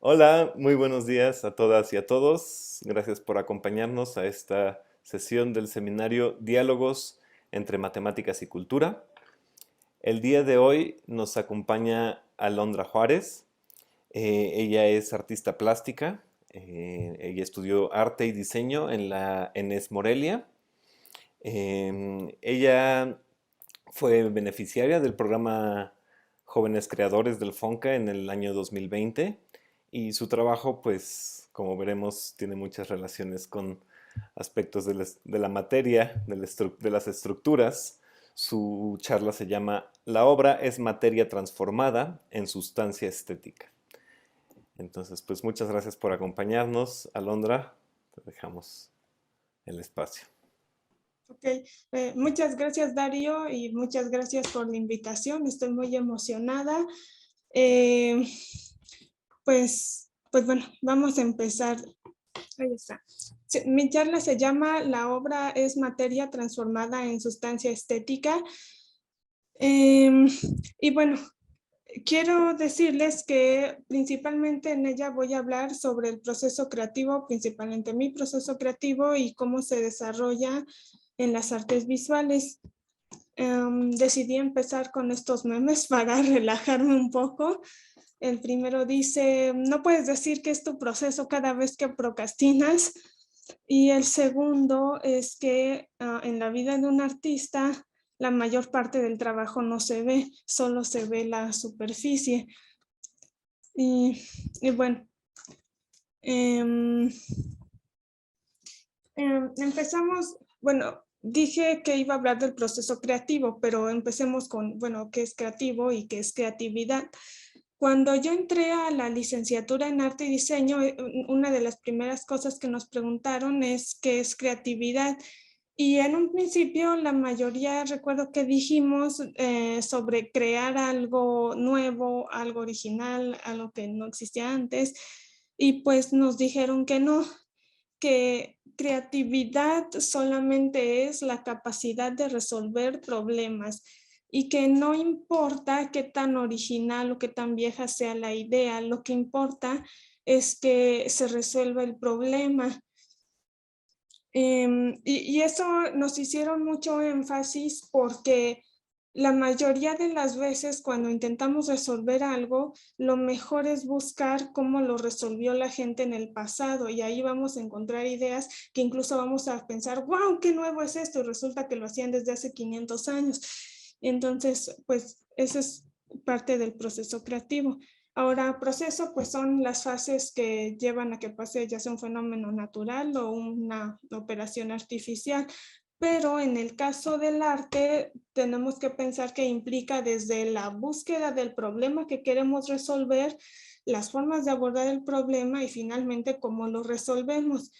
Hola, muy buenos días a todas y a todos. Gracias por acompañarnos a esta sesión del seminario Diálogos entre Matemáticas y Cultura. El día de hoy nos acompaña Alondra Juárez. Ella es artista plástica. Ella estudió arte y diseño en la ENES Morelia. Ella fue beneficiaria del programa Jóvenes Creadores del FONCA en el año 2020 y su trabajo, pues, como veremos, tiene muchas relaciones con aspectos de la materia, de las estructuras. Su charla se llama La obra es materia transformada en sustancia estética. Entonces, pues muchas gracias por acompañarnos, Alondra. Te dejamos el espacio. Ok, muchas gracias Darío y muchas gracias por la invitación. Estoy muy emocionada. Eh, pues bueno, vamos a empezar. Ahí está. Sí, mi charla se llama La obra es materia transformada en sustancia estética. Y bueno, quiero decirles que principalmente en ella voy a hablar sobre el proceso creativo, principalmente mi proceso creativo y cómo se desarrolla en las artes visuales. Decidí empezar con estos memes para relajarme un poco. El primero dice, no puedes decir que es tu proceso cada vez que procrastinas. Y el segundo es que en la vida de un artista, la mayor parte del trabajo no se ve, solo se ve la superficie. Y bueno, eh, empezamos, bueno, dije que iba a hablar del proceso creativo, pero empecemos con, bueno, ¿qué es creativo y qué es creatividad? Cuando yo entré a la licenciatura en arte y diseño, una de las primeras cosas que nos preguntaron es qué es creatividad. Y en un principio la mayoría recuerdo que dijimos sobre crear algo nuevo, algo original, algo que no existía antes. Y pues nos dijeron que no, que creatividad solamente es la capacidad de resolver problemas y que no importa qué tan original o qué tan vieja sea la idea, lo que importa es que se resuelva el problema. Y eso nos hicieron mucho énfasis porque la mayoría de las veces cuando intentamos resolver algo, lo mejor es buscar cómo lo resolvió la gente en el pasado y ahí vamos a encontrar ideas que incluso vamos a pensar, wow, qué nuevo es esto, y resulta que lo hacían desde hace 500 años. Entonces, pues ese es parte del proceso creativo. Ahora, proceso, pues son las fases que llevan a que pase ya sea un fenómeno natural o una operación artificial. Pero en el caso del arte, tenemos que pensar que implica desde la búsqueda del problema que queremos resolver, las formas de abordar el problema y finalmente cómo lo resolvemos.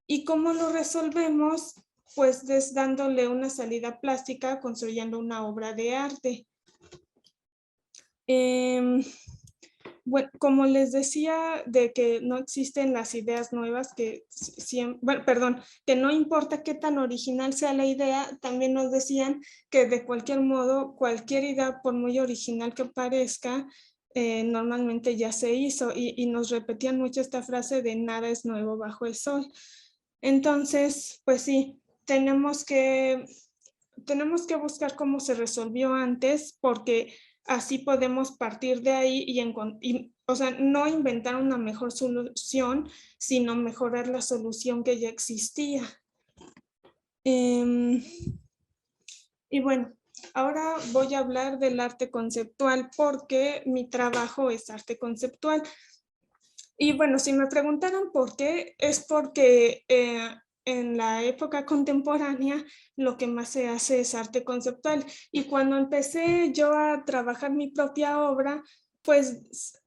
¿Y cómo lo resolvemos? Pues dándole una salida plástica, construyendo una obra de arte. Bueno, como les decía, de que no existen las ideas nuevas, que siempre, bueno, perdón, que no importa qué tan original sea la idea, también nos decían que de cualquier modo, cualquier idea, por muy original que parezca, normalmente ya se hizo y nos repetían mucho esta frase de nada es nuevo bajo el sol. Entonces, pues sí, tenemos que buscar cómo se resolvió antes, porque así podemos partir de ahí o sea, no inventar una mejor solución, sino mejorar la solución que ya existía. Y bueno, ahora voy a hablar del arte conceptual porque mi trabajo es arte conceptual. Y bueno, si me preguntaran por qué, es porque en la época contemporánea lo que más se hace es arte conceptual. Y cuando empecé yo a trabajar mi propia obra, pues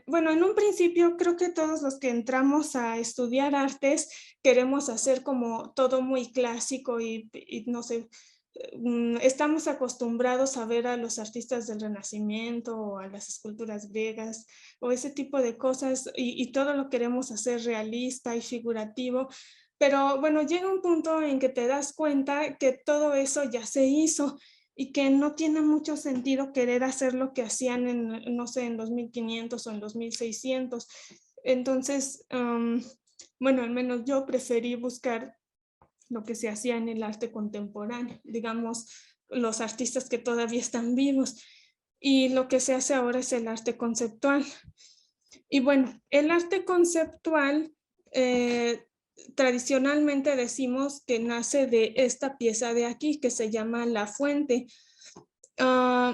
bueno, en un principio creo que todos los que entramos a estudiar artes queremos hacer como todo muy clásico y no sé, estamos acostumbrados a ver a los artistas del Renacimiento o a las esculturas griegas o ese tipo de cosas y todo lo queremos hacer realista y figurativo, pero bueno, llega un punto en que te das cuenta que todo eso ya se hizo y que no tiene mucho sentido querer hacer lo que hacían en, no sé, en los 1500 o en los 1600. Entonces, bueno, al menos yo preferí buscar lo que se hacía en el arte contemporáneo, digamos, los artistas que todavía están vivos. Y lo que se hace ahora es el arte conceptual. Y bueno, el arte conceptual, tradicionalmente decimos que nace de esta pieza de aquí, que se llama La Fuente.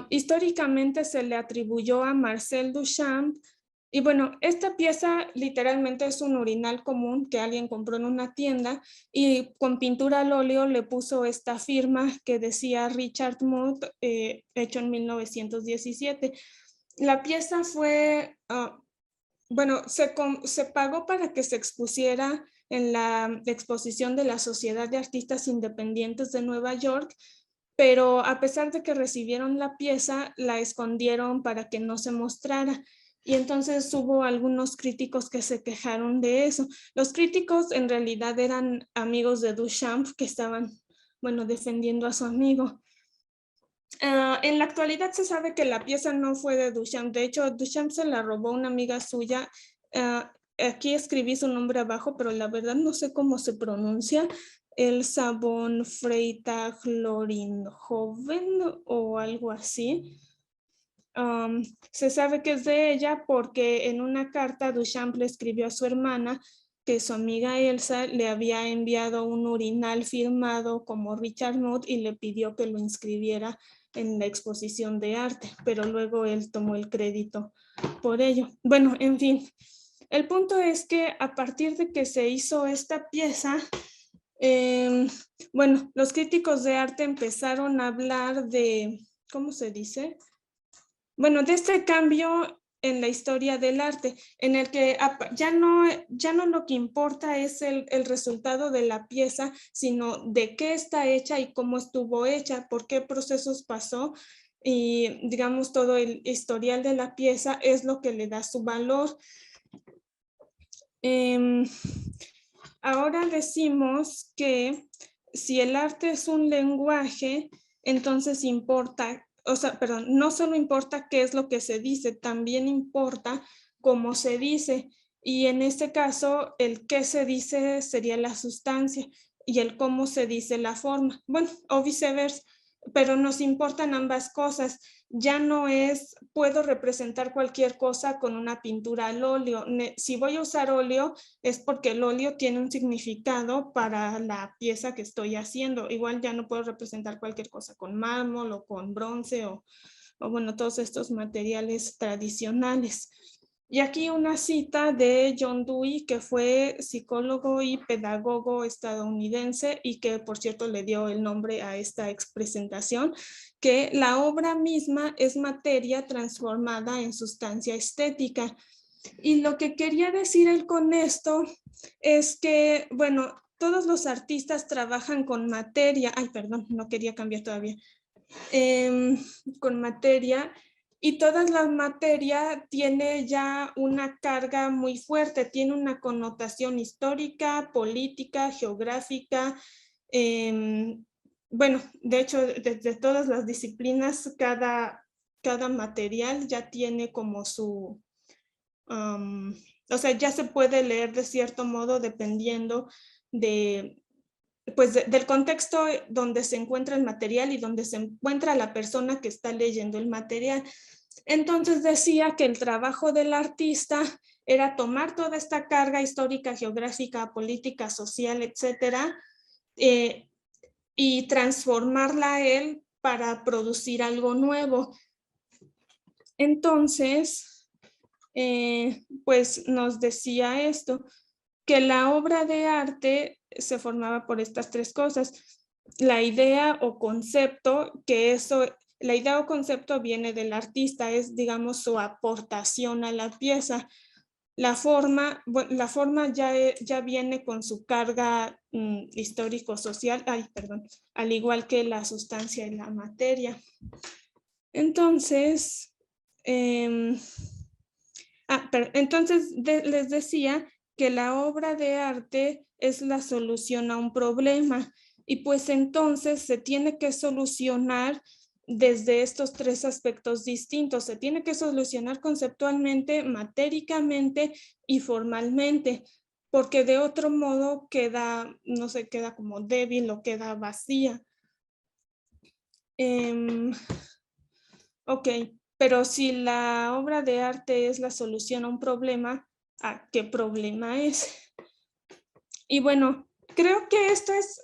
Históricamente se le atribuyó a Marcel Duchamp. Y bueno, esta pieza literalmente es un urinal común que alguien compró en una tienda y con pintura al óleo le puso esta firma que decía Richard Muth, hecho en 1917. La pieza fue, bueno, se pagó para que se expusiera en la exposición de la Sociedad de Artistas Independientes de Nueva York, pero a pesar de que recibieron la pieza, la escondieron para que no se mostrara. Y entonces hubo algunos críticos que se quejaron de eso. Los críticos en realidad eran amigos de Duchamp que estaban, bueno, defendiendo a su amigo. En la actualidad se sabe que la pieza no fue de Duchamp. De hecho, Duchamp se la robó una amiga suya. Aquí escribí su nombre abajo, pero la verdad no sé cómo se pronuncia. Elsa von Freytag-Loringhoven o algo así. Se sabe que es de ella porque en una carta Duchamp le escribió a su hermana que su amiga Elsa le había enviado un urinal firmado como Richard Muth y le pidió que lo inscribiera en la exposición de arte, pero luego él tomó el crédito por ello. Bueno, en fin, el punto es que a partir de que se hizo esta pieza, bueno, los críticos de arte empezaron a hablar de, ¿cómo se dice? Bueno, de este cambio en la historia del arte, en el que ya no lo que importa es el resultado de la pieza, sino de qué está hecha y cómo estuvo hecha, por qué procesos pasó, y digamos todo el historial de la pieza es lo que le da su valor. Ahora decimos que si el arte es un lenguaje, entonces importa, o sea, perdón, no solo importa qué es lo que se dice, también importa cómo se dice. Y en este caso, el qué se dice sería la sustancia y el cómo se dice la forma. Bueno, o viceversa, pero nos importan ambas cosas. Ya no es, puedo representar cualquier cosa con una pintura al óleo. Si voy a usar óleo, es porque el óleo tiene un significado para la pieza que estoy haciendo. Igual ya no puedo representar cualquier cosa con mármol o con bronce o bueno, todos estos materiales tradicionales. Y aquí una cita de John Dewey, que fue psicólogo y pedagogo estadounidense y que, por cierto, le dio el nombre a esta expresentación, que la obra misma es materia transformada en sustancia estética. Y lo que quería decir él con esto es que, bueno, todos los artistas trabajan con materia, ay, perdón, no quería cambiar todavía, con materia, y toda la materia tiene ya una carga muy fuerte, tiene una connotación histórica, política, geográfica. Bueno, de hecho, desde todas las disciplinas, cada material ya tiene como su, o sea, ya se puede leer de cierto modo dependiendo de, pues del contexto donde se encuentra el material y donde se encuentra la persona que está leyendo el material. Entonces decía que el trabajo del artista era tomar toda esta carga histórica, geográfica, política, social, etcétera, y transformarla a él para producir algo nuevo. Entonces, pues nos decía esto, que la obra de arte se formaba por estas tres cosas. La idea o concepto, la idea o concepto viene del artista, es digamos su aportación a la pieza. La forma ya viene con su carga histórico-social, al igual que la sustancia y la materia. Entonces, les decía que la obra de arte es la solución a un problema y pues entonces se tiene que solucionar desde estos tres aspectos distintos. Se tiene que solucionar conceptualmente, matéricamente y formalmente, porque de otro modo queda, no sé, queda como débil o queda vacía. Ok, pero si la obra de arte es la solución a un problema, ¿a qué problema es? Y bueno, creo que esto es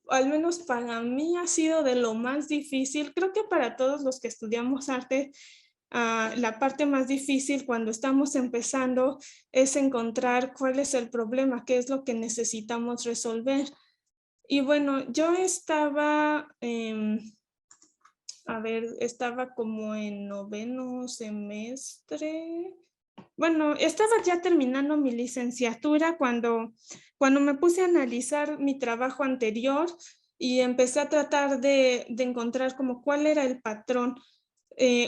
al menos para mí ha sido de lo más difícil. Creo que para todos los que estudiamos arte, la parte más difícil cuando estamos empezando es encontrar cuál es el problema, qué es lo que necesitamos resolver. Y bueno, yo estaba, estaba como en noveno semestre. Bueno, estaba ya terminando mi licenciatura cuando me puse a analizar mi trabajo anterior y empecé a tratar de encontrar como cuál era el patrón,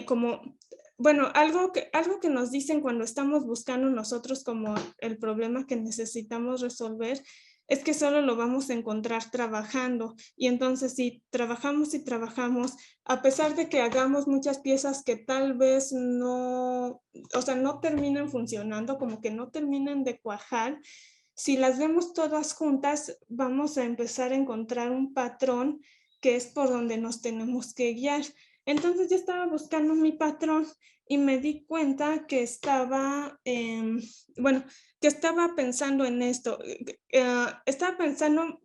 como, bueno, algo que nos dicen cuando estamos buscando nosotros como el problema que necesitamos resolver es que solo lo vamos a encontrar trabajando. Y entonces si trabajamos y trabajamos, a pesar de que hagamos muchas piezas que tal vez no, o sea, no terminen funcionando, como que no terminen de cuajar, si las vemos todas juntas, vamos a empezar a encontrar un patrón que es por donde nos tenemos que guiar. Entonces yo estaba buscando mi patrón y me di cuenta que bueno, que estaba pensando en esto. Estaba pensando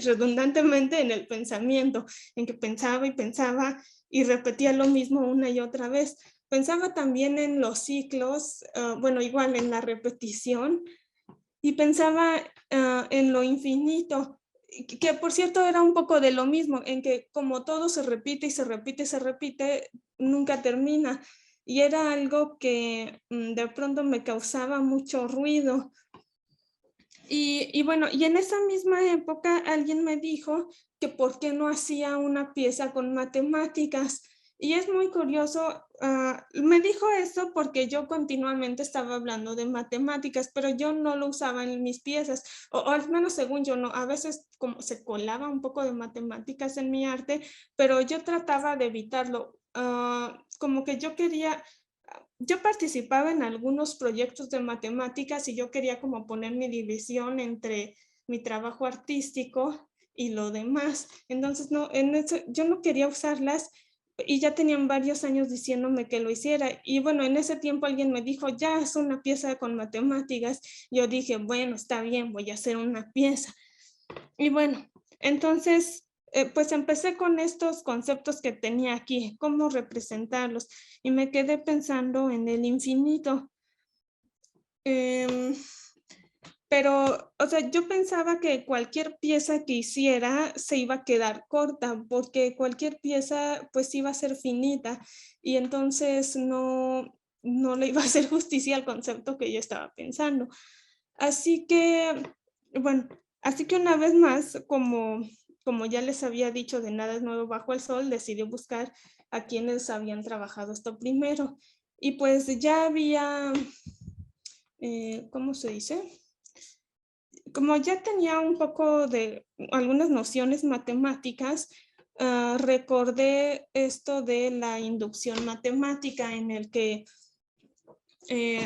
redundantemente en el pensamiento, en que pensaba y pensaba y repetía lo mismo una y otra vez. Pensaba también en los ciclos, bueno, igual en la repetición, y pensaba en lo infinito, que por cierto era un poco de lo mismo, en que como todo se repite y se repite y se repite, nunca termina. Y era algo que de pronto me causaba mucho ruido. Y bueno, y en esa misma época alguien me dijo que por qué no hacía una pieza con matemáticas. Y es muy curioso, me dijo eso porque yo continuamente estaba hablando de matemáticas, pero yo no lo usaba en mis piezas, o al menos según yo no, a veces como se colaba un poco de matemáticas en mi arte, pero yo trataba de evitarlo. Como que yo participaba en algunos proyectos de matemáticas y yo quería como poner mi división entre mi trabajo artístico y lo demás. Entonces, no, yo no quería usarlas y ya tenían varios años diciéndome que lo hiciera. Y bueno, en ese tiempo alguien me dijo, ya es una pieza con matemáticas. Yo dije, bueno, está bien, voy a hacer una pieza. Y bueno, entonces, pues empecé con estos conceptos que tenía aquí, cómo representarlos, y me quedé pensando en el infinito. Em, pero, o sea, yo pensaba que cualquier pieza que hiciera se iba a quedar corta, porque cualquier pieza pues iba a ser finita, y entonces no le iba a hacer justicia al concepto que yo estaba pensando. Así que, bueno, así que una vez más, como ya les había dicho, de nada es nuevo bajo el sol, decidí buscar a quienes habían trabajado esto primero. Y pues ya había, ¿cómo se dice? Como ya tenía un poco de algunas nociones matemáticas, recordé esto de la inducción matemática en el que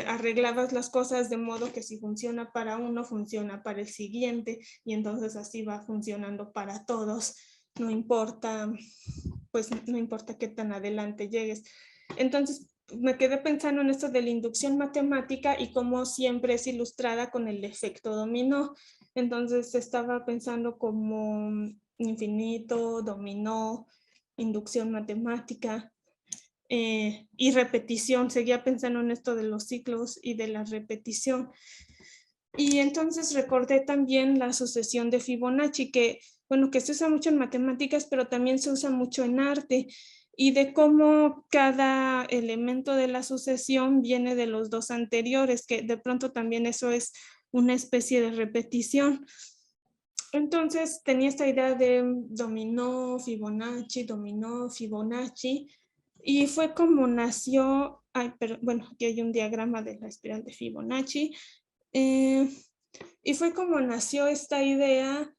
arreglabas las cosas de modo que si funciona para uno, funciona para el siguiente, y entonces así va funcionando para todos, no importa, pues no importa qué tan adelante llegues. Entonces me quedé pensando en esto de la inducción matemática y cómo siempre es ilustrada con el efecto dominó. Entonces estaba pensando como infinito, dominó, inducción matemática, y repetición. Seguía pensando en esto de los ciclos y de la repetición. Y entonces recordé también la sucesión de Fibonacci, que, bueno, que se usa mucho en matemáticas, pero también se usa mucho en arte, y de cómo cada elemento de la sucesión viene de los dos anteriores, que de pronto también eso es una especie de repetición. Entonces tenía esta idea de dominó, Fibonacci, y fue como nació, pero bueno, aquí hay un diagrama de la espiral de Fibonacci, y fue como nació esta idea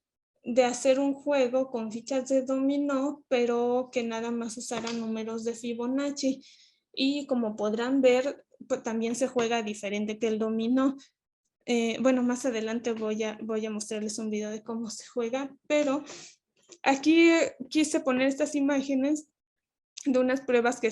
de hacer un juego con fichas de dominó, pero que nada más usara números de Fibonacci. Y como podrán ver, pues, también se juega diferente que el dominó. Bueno, más adelante voy a mostrarles un video de cómo se juega, pero aquí quise poner estas imágenes de unas pruebas que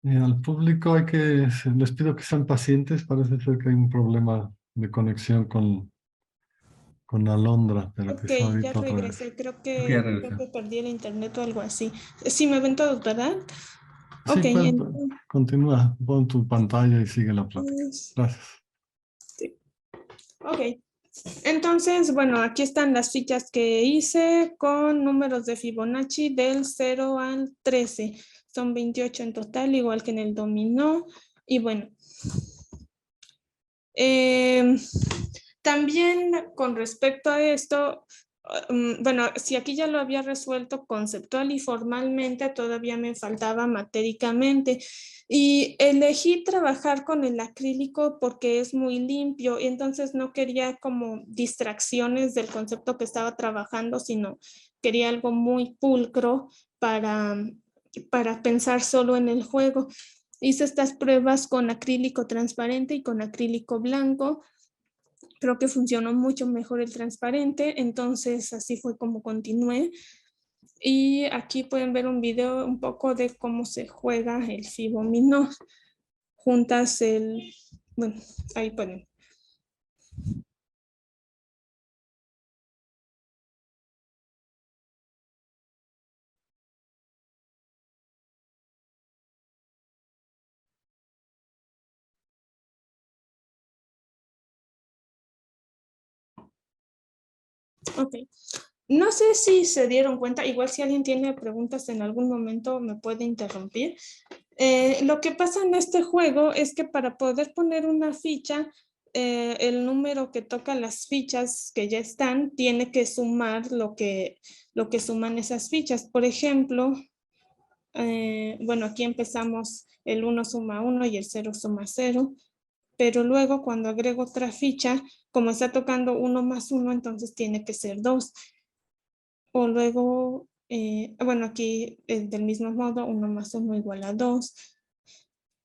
Al público les pido que sean pacientes, parece ser que hay un problema de conexión con Alondra, pero Ok, quizá ya ahorita otra vez. regresé. Ok, ya Creo regresó. que perdí el internet o algo así. Sí, me ven todos, ¿verdad? Sí, Ok, continúa, pon tu pantalla y sigue la plática. entonces, Gracias. sí. Ok, entonces, bueno, aquí están las fichas que hice con números de Fibonacci del 0 al 13. Son 28 en total, igual que en el dominó. Y bueno, eh, también con respecto a esto, bueno, si aquí ya lo había resuelto conceptual y formalmente, todavía me faltaba matéricamente. Y elegí trabajar con el acrílico porque es muy limpio y entonces no quería como distracciones del concepto que estaba trabajando, sino quería algo muy pulcro para, para pensar solo en el juego. Hice estas pruebas con acrílico transparente y con acrílico blanco. Creo que funcionó mucho mejor el transparente, entonces así fue como continué. Y aquí pueden ver un video un poco de cómo se juega el Fibomino. Juntas bueno, ahí pueden. Ok. No sé si se dieron cuenta, igual si alguien tiene preguntas en algún momento me puede interrumpir. Lo que pasa en este juego es que para poder poner una ficha, el número que toca las fichas que ya están tiene que sumar lo que suman esas fichas. Por ejemplo, bueno, aquí empezamos el 1 suma 1 y el 0 suma 0, pero luego cuando agrego otra ficha, como está tocando 1 más 1, entonces tiene que ser 2. O luego, bueno, aquí del mismo modo, 1 más 1 igual a 2.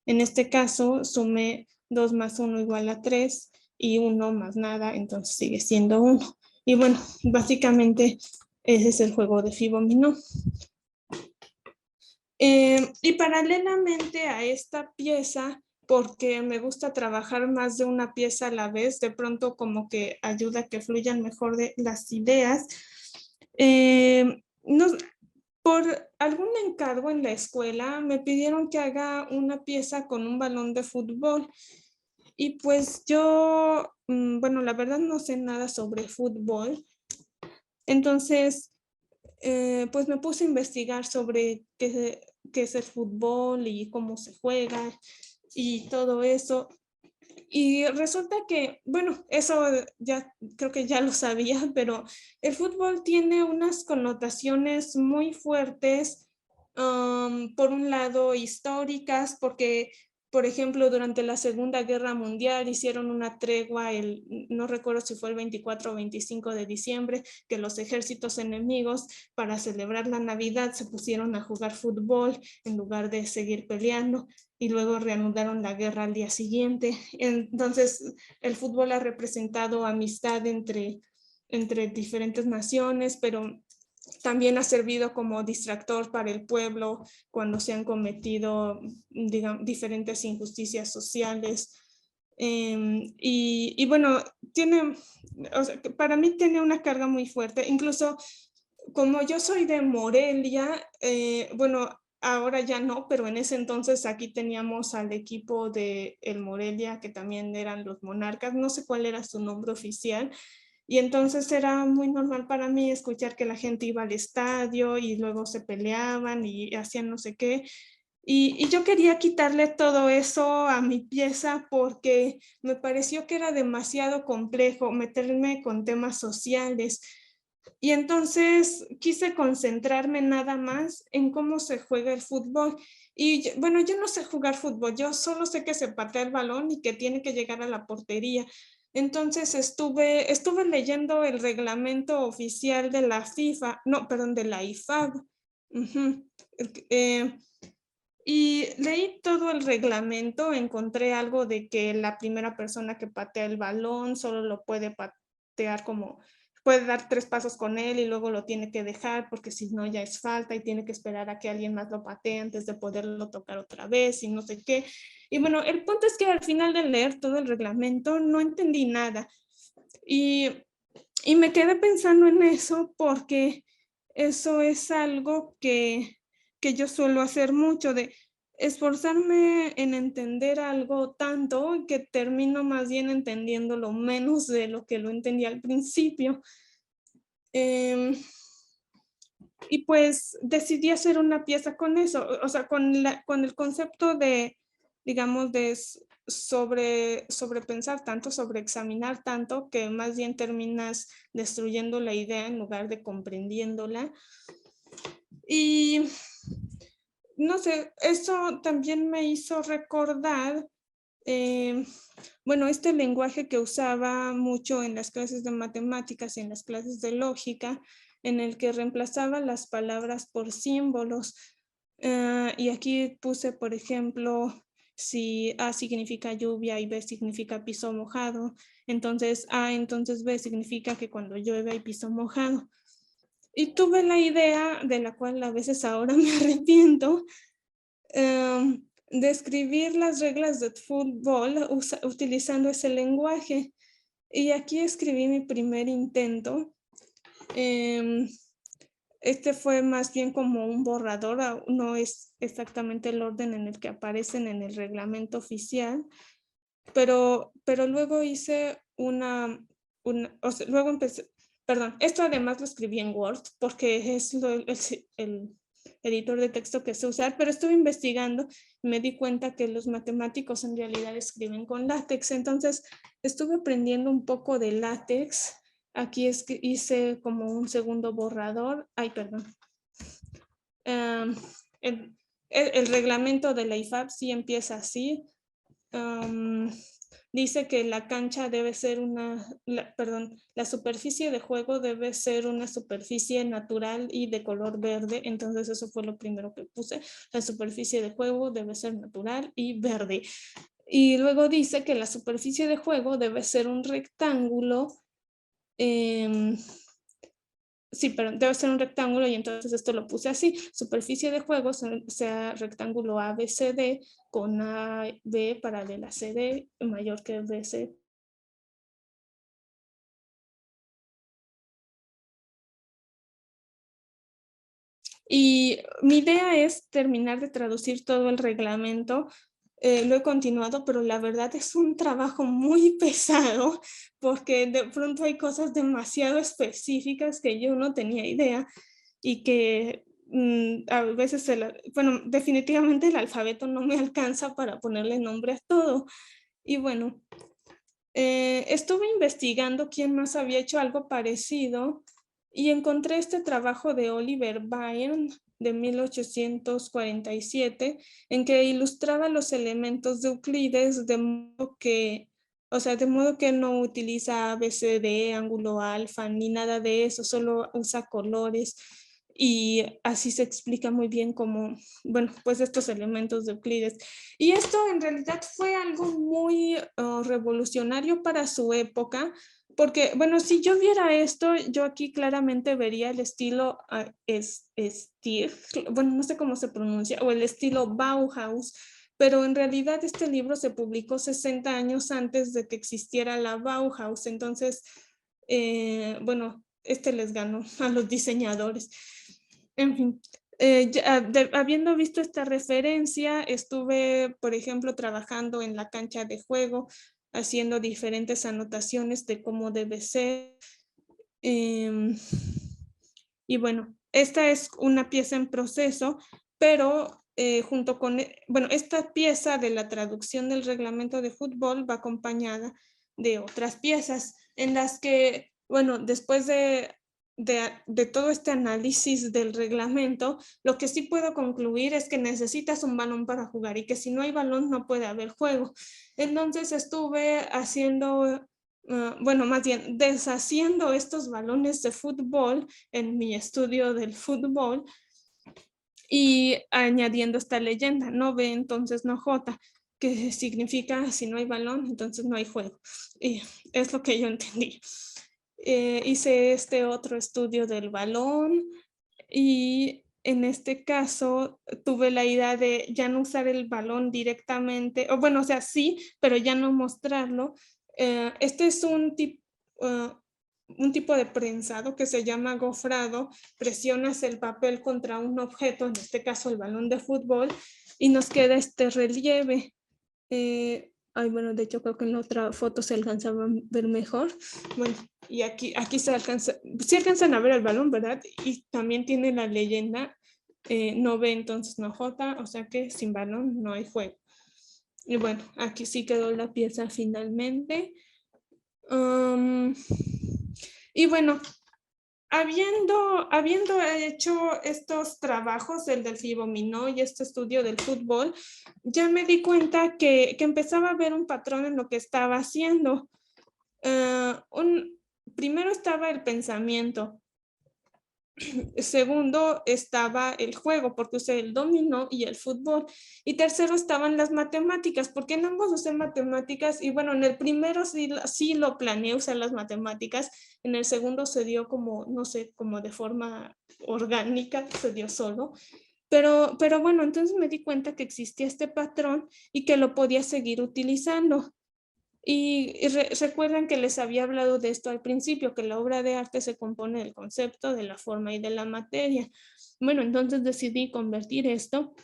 En este caso, sumé 2 más 1 igual a 3 y 1 más nada, entonces sigue siendo 1. Y bueno, básicamente ese es el juego de Fibomino. Y paralelamente a esta pieza, porque me gusta trabajar más de una pieza a la vez, de pronto como que ayuda a que fluyan mejor las ideas. Por algún encargo en la escuela me pidieron que haga una pieza con un balón de fútbol y pues yo, bueno, la verdad no sé nada sobre fútbol, entonces pues me puse a investigar sobre qué es el fútbol y cómo se juega y todo eso. Y resulta que, bueno, eso ya creo que ya lo sabía, pero el fútbol tiene unas connotaciones muy fuertes, por un lado históricas, porque, por ejemplo, durante la Segunda Guerra Mundial hicieron una tregua, no recuerdo si fue el 24 o 25 de diciembre, que los ejércitos enemigos, para celebrar la Navidad, se pusieron a jugar fútbol en lugar de seguir peleando y luego reanudaron la guerra al día siguiente. Entonces, el fútbol ha representado amistad entre diferentes naciones, pero también ha servido como distractor para el pueblo cuando se han cometido, digamos, diferentes injusticias sociales. Y bueno, o sea, para mí tiene una carga muy fuerte. Incluso como yo soy de Morelia, bueno, ahora ya no, pero en ese entonces aquí teníamos al equipo de el Morelia, que también eran los Monarcas, no sé cuál era su nombre oficial, y entonces era muy normal para mí escuchar que la gente iba al estadio y luego se peleaban y hacían no sé qué. Y yo quería quitarle todo eso a mi pieza porque me pareció que era demasiado complejo meterme con temas sociales. Y entonces quise concentrarme nada más en cómo se juega el fútbol. Y bueno, yo no sé jugar fútbol, yo solo sé que se patea el balón y que tiene que llegar a la portería. Entonces estuve leyendo el reglamento oficial de la FIFA, no, perdón, de la IFAB. Ujú. Eh, y leí todo el reglamento, encontré algo de que la primera persona que patea el balón solo lo puede patear como, puede dar 3 pasos con él y luego lo tiene que dejar porque si no ya es falta y tiene que esperar a que alguien más lo patee antes de poderlo tocar otra vez y no sé qué. Y bueno, el punto es que al final de leer todo el reglamento no entendí nada. Y, y me quedé pensando en eso porque eso es algo que yo suelo hacer mucho, de esforzarme en entender algo tanto que termino más bien entendiéndolo menos de lo que lo entendí al principio. Em, y pues decidí hacer una pieza con eso, o sea, con el concepto de, digamos, de sobrepensar tanto, sobreexaminar tanto, que más bien terminas destruyendo la idea en lugar de comprendiéndola. Y no sé, eso también me hizo recordar, eh, bueno, este lenguaje que usaba mucho en las clases de matemáticas y en las clases de lógica, en el que reemplazaba las palabras por símbolos. Y aquí puse, por ejemplo, si A significa lluvia y B significa piso mojado, entonces A, entonces B significa que cuando llueve hay piso mojado. Y tuve la idea, de la cual a veces ahora me arrepiento, de escribir las reglas de fútbol utilizando ese lenguaje. Y aquí escribí mi primer intento. Este fue más bien como un borrador, no es exactamente el orden en el que aparecen en el reglamento oficial, pero luego hice o sea, luego empecé, perdón, esto además lo escribí en Word porque es el editor de texto que sé usar, pero estuve investigando y me di cuenta que los matemáticos en realidad escriben con látex, entonces estuve aprendiendo un poco de látex. Aquí es que hice como un segundo borrador, ay, perdón. Um, el, el reglamento de la IFAB sí empieza así. Um, dice que la cancha debe ser la superficie de juego debe ser una superficie natural y de color verde, entonces eso fue lo primero que puse, la superficie de juego debe ser natural y verde. Y luego dice que la superficie de juego debe ser un rectángulo, sí, pero debe ser un rectángulo y entonces esto lo puse así, superficie de juego sea rectángulo ABCD con AB paralela a CD mayor que BC. Y mi idea es terminar de traducir todo el reglamento. Lo he continuado, pero la verdad es un trabajo muy pesado porque de pronto hay cosas demasiado específicas que yo no tenía idea y que a veces, bueno, definitivamente el alfabeto no me alcanza para ponerle nombre a todo. Y bueno, estuve investigando quién más había hecho algo parecido y encontré este trabajo de Oliver Byrne de 1847 en que ilustraba los elementos de Euclides de modo que, o sea, de modo que no utiliza ABCD, ángulo alfa, ni nada de eso, solo usa colores y así se explica muy bien cómo, bueno, pues estos elementos de Euclides. Y esto en realidad fue algo muy revolucionario para su época, porque, bueno, si yo viera esto, yo aquí claramente vería el estilo bueno, no sé cómo se pronuncia, o el estilo Bauhaus, pero en realidad este libro se publicó 60 años antes de que existiera la Bauhaus, entonces, bueno, este les ganó a los diseñadores. En fin, Habiendo visto esta referencia, estuve, por ejemplo, trabajando en la cancha de juego, haciendo diferentes anotaciones de cómo debe ser. Y bueno, esta es una pieza en proceso, pero junto con, bueno, esta pieza de la traducción del reglamento de fútbol va acompañada de otras piezas en las que, bueno, después de todo este análisis del reglamento, lo que sí puedo concluir es que necesitas un balón para jugar y que si no hay balón no puede haber juego. Entonces estuve haciendo, bueno, más bien deshaciendo estos balones de fútbol en mi estudio del fútbol y añadiendo esta leyenda, no ve, entonces no J, que significa si no hay balón, entonces no hay juego. Y es lo que yo entendí. Hice este otro estudio del balón y en este caso tuve la idea de ya no usar el balón directamente, o bueno, o sea, sí, pero ya no mostrarlo. Este es un tipo de prensado que se llama gofrado. Presionas el papel contra un objeto, en este caso el balón de fútbol, y nos queda este relieve. Ay, bueno, de hecho creo que en la otra foto se alcanzaba a ver mejor. Bueno, y aquí se alcanza, sí alcanzan a ver el balón, ¿verdad? Y también tiene la leyenda, no ve entonces no J, o sea que sin balón no hay juego. Y bueno, aquí sí quedó la pieza finalmente. Y bueno, habiendo hecho estos trabajos, el del Fibonacci y este estudio del fútbol, ya me di cuenta que empezaba a ver un patrón en lo que estaba haciendo. Primero estaba el pensamiento. Segundo estaba el juego, porque usé el dominó y el fútbol. Y tercero estaban las matemáticas, porque en ambos usé matemáticas. Y bueno, en el primero sí lo planeé usar las matemáticas. En el segundo se dio como, no sé, como de forma orgánica, se dio solo. Pero bueno, entonces me di cuenta que existía este patrón y que lo podía seguir utilizando. Y recuerdan que les había hablado de esto al principio, que la obra de arte se compone del concepto, de la forma y de la materia. Bueno, entonces decidí convertir esto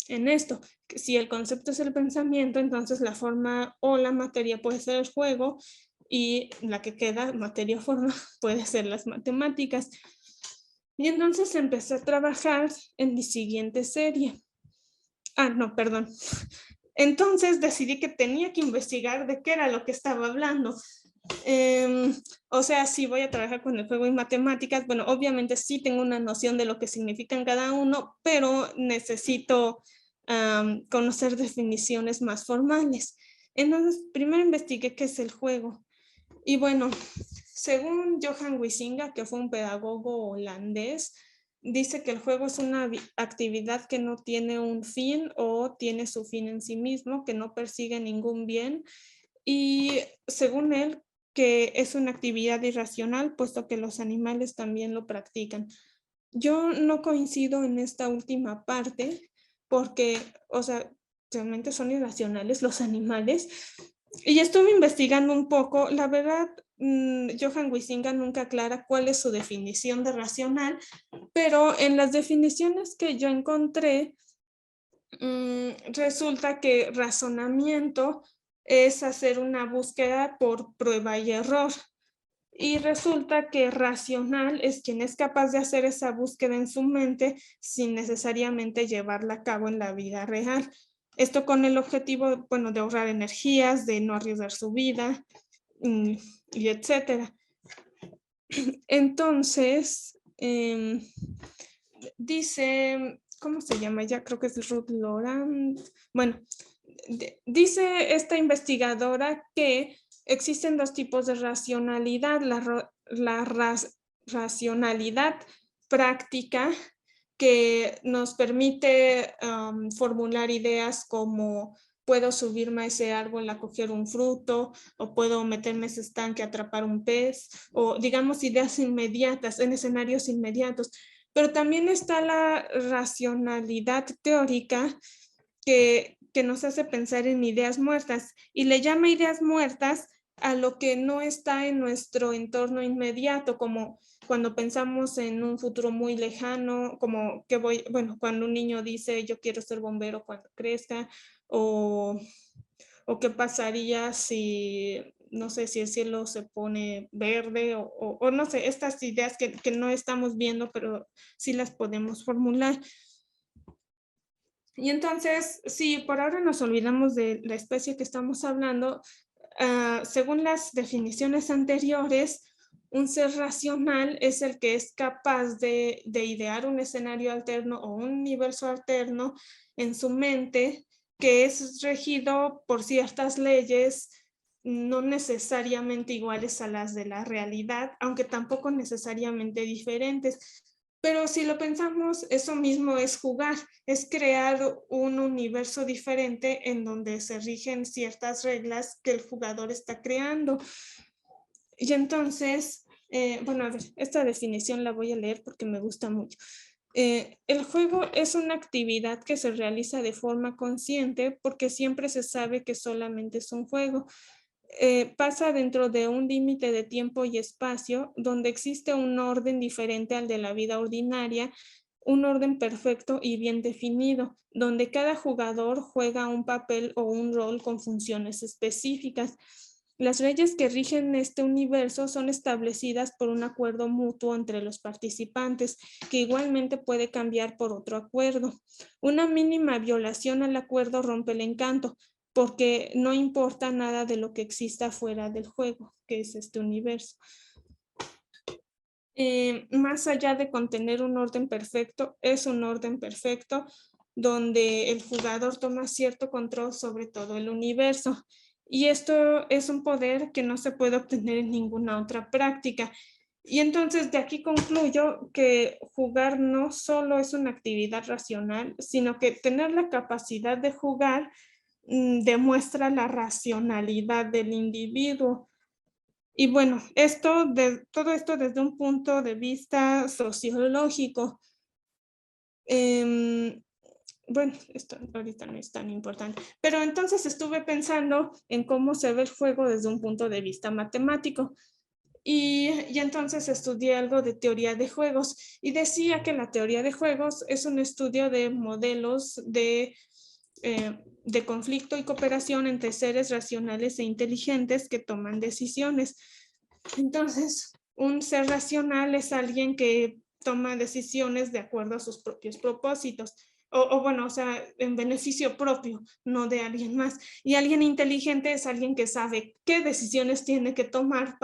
en esto. Que si el concepto es el pensamiento, entonces la forma o la materia puede ser el juego y la que queda, materia o forma, puede ser las matemáticas. Y entonces empecé a trabajar en mi siguiente serie. Ah, no, perdón. Entonces decidí que tenía que investigar de qué era lo que estaba hablando. O sea, si voy a trabajar con el juego y matemáticas, bueno, obviamente sí tengo una noción de lo que significan cada uno, pero necesito conocer definiciones más formales. Entonces, primero investigué qué es el juego. Y bueno, según Johan Huizinga, que fue un pedagogo holandés, dice que el juego es una actividad que no tiene un fin o tiene su fin en sí mismo, que no persigue ningún bien. Y según él, que es una actividad irracional, puesto que los animales también lo practican. Yo no coincido en esta última parte, porque, o sea, realmente son irracionales los animales. Y estuve investigando un poco, la verdad, Johan Huizinga nunca aclara cuál es su definición de racional, pero en las definiciones que yo encontré, resulta que razonamiento es hacer una búsqueda por prueba y error. Y resulta que racional es quien es capaz de hacer esa búsqueda en su mente sin necesariamente llevarla a cabo en la vida real. Esto con el objetivo, bueno, de ahorrar energías, de no arriesgar su vida, y etcétera. Entonces, dice, ¿cómo se llama? Ya creo que es Ruth Laurent. Bueno, dice esta investigadora que existen dos tipos de racionalidad, racionalidad práctica, que nos permite formular ideas como puedo subirme a ese árbol a coger un fruto, o puedo meterme a ese estanque a atrapar un pez, o digamos ideas inmediatas, en escenarios inmediatos. Pero también está la racionalidad teórica que nos hace pensar en ideas muertas, y le llama ideas muertas a lo que no está en nuestro entorno inmediato, como cuando pensamos en un futuro muy lejano, como que cuando un niño dice yo quiero ser bombero cuando crezca, o, o qué pasaría si, no sé, si el cielo se pone verde, o no sé, estas ideas que no estamos viendo, pero sí las podemos formular. Y entonces, si por ahora nos olvidamos de la especie que estamos hablando, según las definiciones anteriores, un ser racional es el que es capaz de idear un escenario alterno o un universo alterno en su mente que es regido por ciertas leyes no necesariamente iguales a las de la realidad, aunque tampoco necesariamente diferentes. Pero si lo pensamos, eso mismo es jugar, es crear un universo diferente en donde se rigen ciertas reglas que el jugador está creando. Y entonces, bueno, a ver, esta definición la voy a leer porque me gusta mucho. El juego es una actividad que se realiza de forma consciente porque siempre se sabe que solamente es un juego. Pasa dentro de un límite de tiempo y espacio donde existe un orden diferente al de la vida ordinaria, un orden perfecto y bien definido, donde cada jugador juega un papel o un rol con funciones específicas. Las leyes que rigen este universo son establecidas por un acuerdo mutuo entre los participantes, que igualmente puede cambiar por otro acuerdo. Una mínima violación al acuerdo rompe el encanto, porque no importa nada de lo que exista fuera del juego, que es este universo. Más allá de contener un orden perfecto, es un orden perfecto donde el jugador toma cierto control sobre todo el universo. Y esto es un poder que no se puede obtener en ninguna otra práctica. Y entonces de aquí concluyo que jugar no solo es una actividad racional, sino que tener la capacidad de jugar demuestra la racionalidad del individuo. Y bueno, todo esto desde un punto de vista sociológico. Bueno, esto ahorita no es tan importante, pero entonces estuve pensando en cómo se ve el juego desde un punto de vista matemático. Y entonces estudié algo de teoría de juegos y decía que la teoría de juegos es un estudio de modelos de conflicto y cooperación entre seres racionales e inteligentes que toman decisiones. Entonces, un ser racional es alguien que toma decisiones de acuerdo a sus propios propósitos. Bueno, o sea, en beneficio propio, no de alguien más. Y alguien inteligente es alguien que sabe qué decisiones tiene que tomar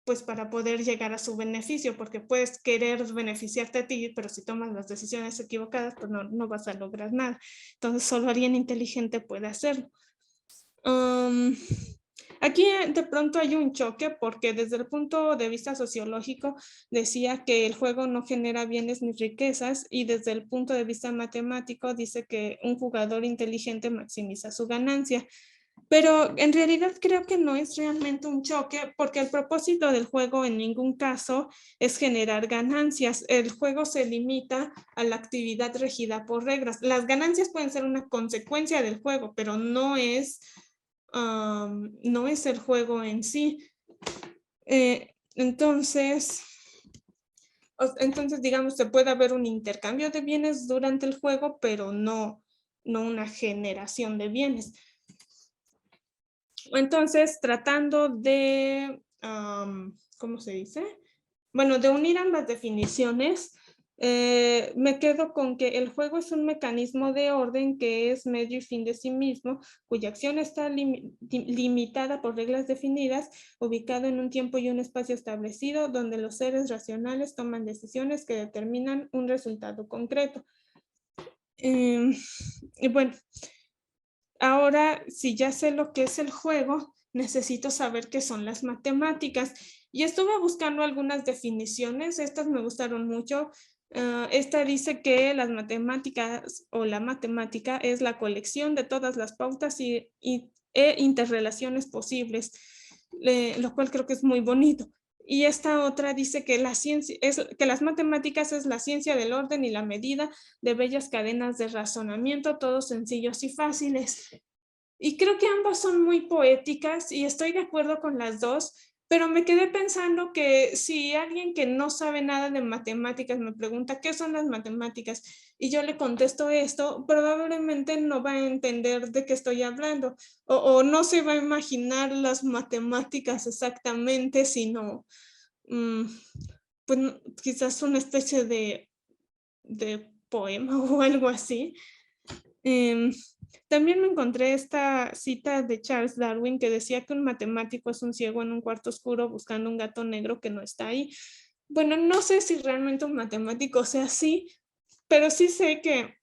pues para poder llegar a su beneficio, porque puedes querer beneficiarte a ti, pero si tomas las decisiones equivocadas, pues no vas a lograr nada. Entonces, solo alguien inteligente puede hacerlo. Aquí de pronto hay un choque porque desde el punto de vista sociológico decía que el juego no genera bienes ni riquezas y desde el punto de vista matemático dice que un jugador inteligente maximiza su ganancia. Pero en realidad creo que no es realmente un choque porque el propósito del juego en ningún caso es generar ganancias. El juego se limita a la actividad regida por reglas. Las ganancias pueden ser una consecuencia del juego, pero no es el juego en sí. Entonces, digamos, se puede haber un intercambio de bienes durante el juego, pero no una generación de bienes. Entonces, tratando de, ¿cómo se dice? Bueno, de unir ambas definiciones, me quedo con que el juego es un mecanismo de orden que es medio y fin de sí mismo, cuya acción está limitada por reglas definidas, ubicado en un tiempo y un espacio establecido, donde los seres racionales toman decisiones que determinan un resultado concreto. Y bueno, ahora, si ya sé lo que es el juego, necesito saber qué son las matemáticas. Y estuve buscando algunas definiciones, estas me gustaron mucho. Esta dice que las matemáticas o la matemática es la colección de todas las pautas e interrelaciones posibles, lo cual creo que es muy bonito. Y esta otra dice que que las matemáticas es la ciencia del orden y la medida de bellas cadenas de razonamiento, todos sencillos y fáciles. Y creo que ambas son muy poéticas y estoy de acuerdo con las dos, pero me quedé pensando que si alguien que no sabe nada de matemáticas me pregunta qué son las matemáticas y yo le contesto esto, probablemente no va a entender de qué estoy hablando o no se va a imaginar las matemáticas exactamente, sino mm, pues, quizás una especie de poema o algo así. Em, también me encontré esta cita de Charles Darwin que decía que un matemático es un ciego en un cuarto oscuro buscando un gato negro que no está ahí. Bueno, no sé si realmente un matemático sea así, pero sí sé que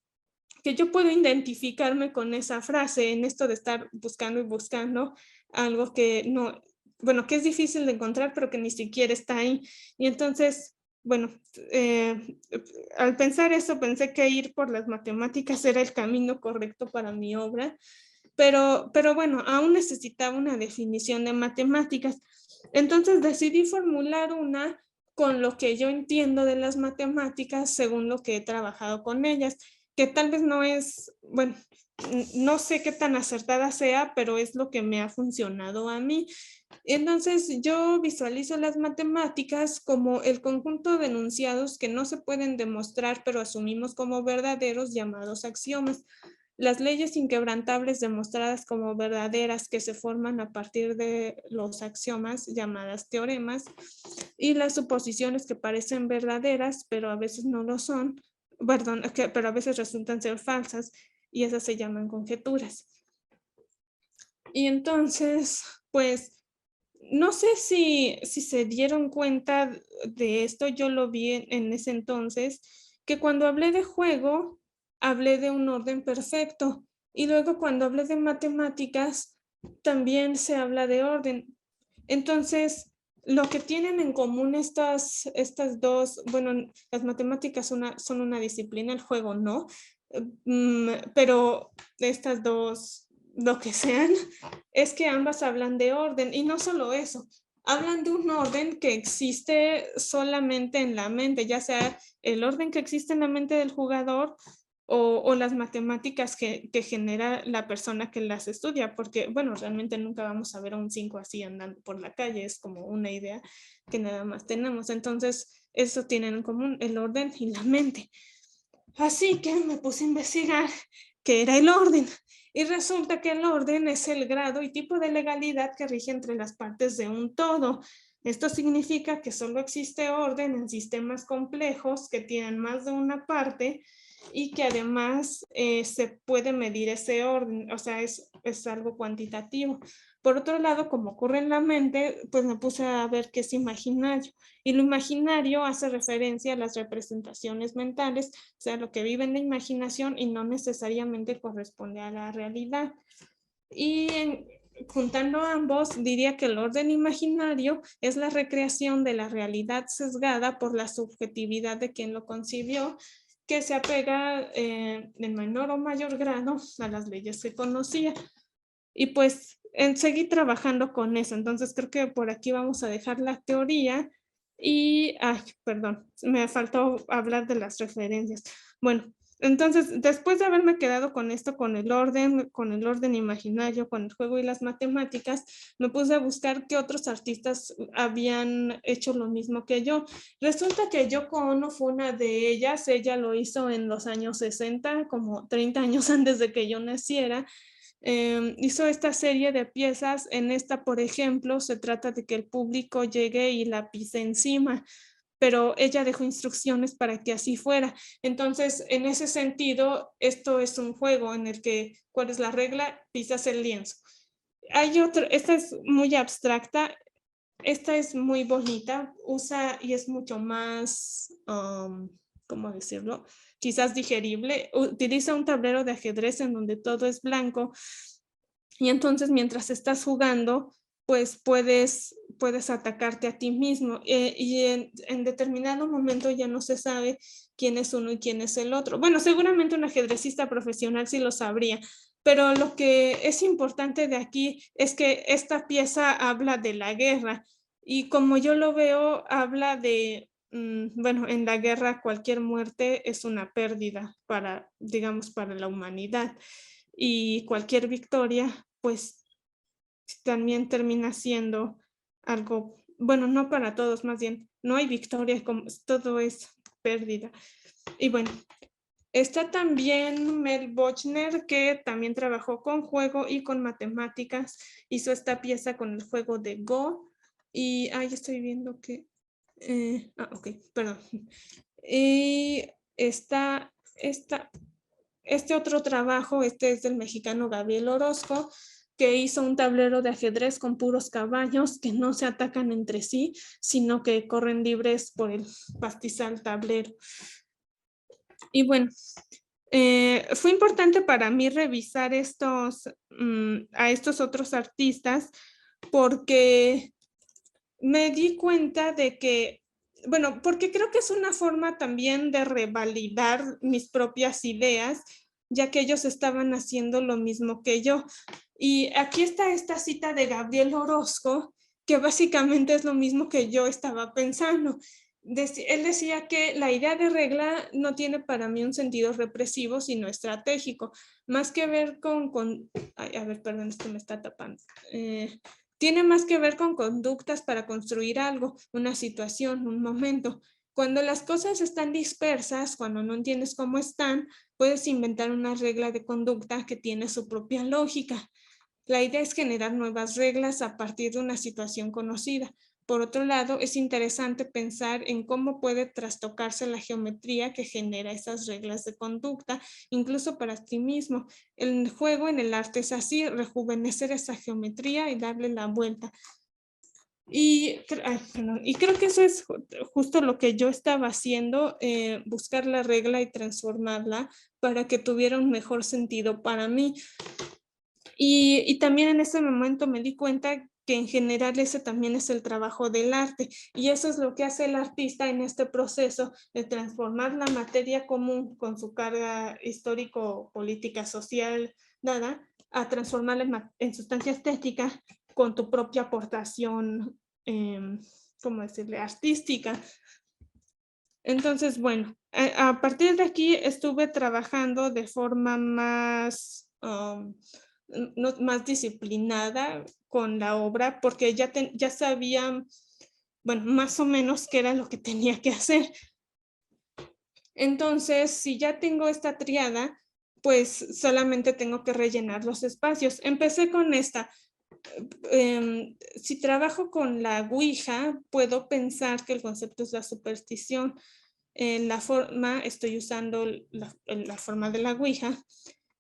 yo puedo identificarme con esa frase en esto de estar buscando y buscando algo que no, bueno, que es difícil de encontrar, pero que ni siquiera está ahí. Y entonces, bueno, eh, al pensar eso, pensé que ir por las matemáticas era el camino correcto para mi obra, pero bueno, aún necesitaba una definición de matemáticas. Entonces decidí formular una con lo que yo entiendo de las matemáticas según lo que he trabajado con ellas, que tal vez no es, bueno, no sé qué tan acertada sea, pero es lo que me ha funcionado a mí. Entonces yo visualizo las matemáticas como el conjunto de enunciados que no se pueden demostrar, pero asumimos como verdaderos, llamados axiomas. Las leyes inquebrantables demostradas como verdaderas que se forman a partir de los axiomas llamadas teoremas y las suposiciones que parecen verdaderas pero a veces no lo son, perdón, pero a veces resultan ser falsas y esas se llaman conjeturas. Y entonces, pues, no sé si se dieron cuenta de esto, yo lo vi en ese entonces, que cuando hablé de juego, hablé de un orden perfecto. Y luego cuando hablé de matemáticas, también se habla de orden. Entonces, lo que tienen en común estas dos, bueno, las matemáticas son una disciplina, el juego no, pero estas dos, lo que sean, es que ambas hablan de orden y no solo eso, hablan de un orden que existe solamente en la mente, ya sea el orden que existe en la mente del jugador o las matemáticas que genera la persona que las estudia, porque bueno, realmente nunca vamos a ver a un 5 así andando por la calle, es como una idea que nada más tenemos. Entonces, eso tienen en común, el orden y la mente. Así que me puse a investigar qué era el orden. Y resulta que el orden es el grado y tipo de legalidad que rige entre las partes de un todo. Esto significa que solo existe orden en sistemas complejos que tienen más de una parte y que además se puede medir ese orden, o sea, es algo cuantitativo. Por otro lado, como ocurre en la mente, pues me puse a ver qué es imaginario. Y lo imaginario hace referencia a las representaciones mentales, o sea, lo que vive en la imaginación y no necesariamente corresponde a la realidad. Y juntando ambos, diría que el orden imaginario es la recreación de la realidad sesgada por la subjetividad de quien lo concibió, que se apega en menor o mayor grado a las leyes que conocía. Y pues seguí trabajando con eso, entonces creo que por aquí vamos a dejar la teoría y, ay, perdón, me faltó hablar de las referencias. Bueno, entonces después de haberme quedado con esto, con el orden imaginario, con el juego y las matemáticas, me puse a buscar qué otros artistas habían hecho lo mismo que yo. Resulta que Yoko Ono fue una de ellas, ella lo hizo en los años 60, como 30 años antes de que yo naciera. Hizo esta serie de piezas. En esta, por ejemplo, se trata de que el público llegue y la pise encima, pero ella dejó instrucciones para que así fuera. Entonces, en ese sentido, esto es un juego en el que, ¿cuál es la regla? Pisas el lienzo. Hay otro, esta es muy abstracta, esta es muy bonita, usa y es mucho más, ¿cómo decirlo? Quizás digerible. Utiliza un tablero de ajedrez en donde todo es blanco y entonces mientras estás jugando, pues puedes atacarte a ti mismo y en determinado momento ya no se sabe quién es uno y quién es el otro. Bueno, seguramente un ajedrecista profesional sí lo sabría, pero lo que es importante de aquí es que esta pieza habla de la guerra y como yo lo veo, habla de, bueno, en la guerra cualquier muerte es una pérdida para, digamos, para la humanidad. y cualquier victoria, pues también termina siendo algo, bueno, no para todos, más bien, no hay victoria, como todo es pérdida. Y bueno, está también Mel Bochner, que también trabajó con juego y con matemáticas. Hizo esta pieza con el juego de Go. Y ahí estoy viendo que... ok, perdón. Y este otro trabajo, este es del mexicano Gabriel Orozco, que hizo un tablero de ajedrez con puros caballos que no se atacan entre sí, sino que corren libres por el pastizal tablero. Y bueno, fue importante para mí revisar a estos otros artistas porque me di cuenta de que, bueno, porque creo que es una forma también de revalidar mis propias ideas, ya que ellos estaban haciendo lo mismo que yo. Y aquí está esta cita de Gabriel Orozco, que básicamente es lo mismo que yo estaba pensando. Él decía que la idea de regla no tiene para mí un sentido represivo, sino estratégico, más que ver ay, a ver, perdón, esto me está tapando. Tiene más que ver con conductas para construir algo, una situación, un momento. Cuando las cosas están dispersas, cuando no entiendes cómo están, puedes inventar una regla de conducta que tiene su propia lógica. La idea es generar nuevas reglas a partir de una situación conocida. Por otro lado, es interesante pensar en cómo puede trastocarse la geometría que genera esas reglas de conducta, incluso para ti mismo. El juego en el arte es así, rejuvenecer esa geometría y darle la vuelta. Y creo que eso es justo lo que yo estaba haciendo, buscar la regla y transformarla para que tuviera un mejor sentido para mí. Y también en ese momento me di cuenta que en general ese también es el trabajo del arte y eso es lo que hace el artista en este proceso de transformar la materia común con su carga histórico, política, social, nada, a transformarla en sustancia estética con tu propia aportación, ¿cómo decirle?, artística. Entonces, bueno, a partir de aquí estuve trabajando de forma más más disciplinada con la obra porque ya sabía, bueno, más o menos qué era lo que tenía que hacer. Entonces, si ya tengo esta triada, pues solamente tengo que rellenar los espacios. Empecé con esta. Si trabajo con la Ouija, puedo pensar que el concepto es la superstición. En la forma estoy usando la forma de la Ouija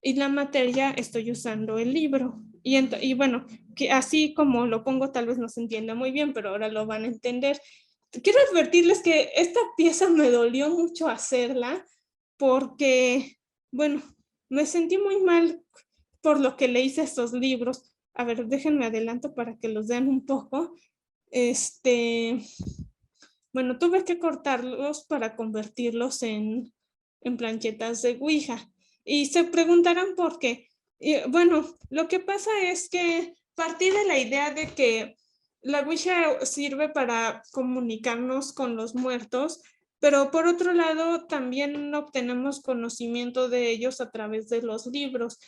y la materia estoy usando el libro. Y bueno, que así como lo pongo tal vez no se entienda muy bien, pero ahora lo van a entender. Quiero advertirles que esta pieza me dolió mucho hacerla porque, bueno, me sentí muy mal por lo que le hice a estos libros. A ver, déjenme adelanto para que los vean un poco. Bueno, tuve que cortarlos para convertirlos en planchetas de Ouija. Y se preguntarán por qué. Y, bueno, lo que pasa es que partí de la idea de que la Ouija sirve para comunicarnos con los muertos, pero por otro lado también obtenemos conocimiento de ellos a través de los libros.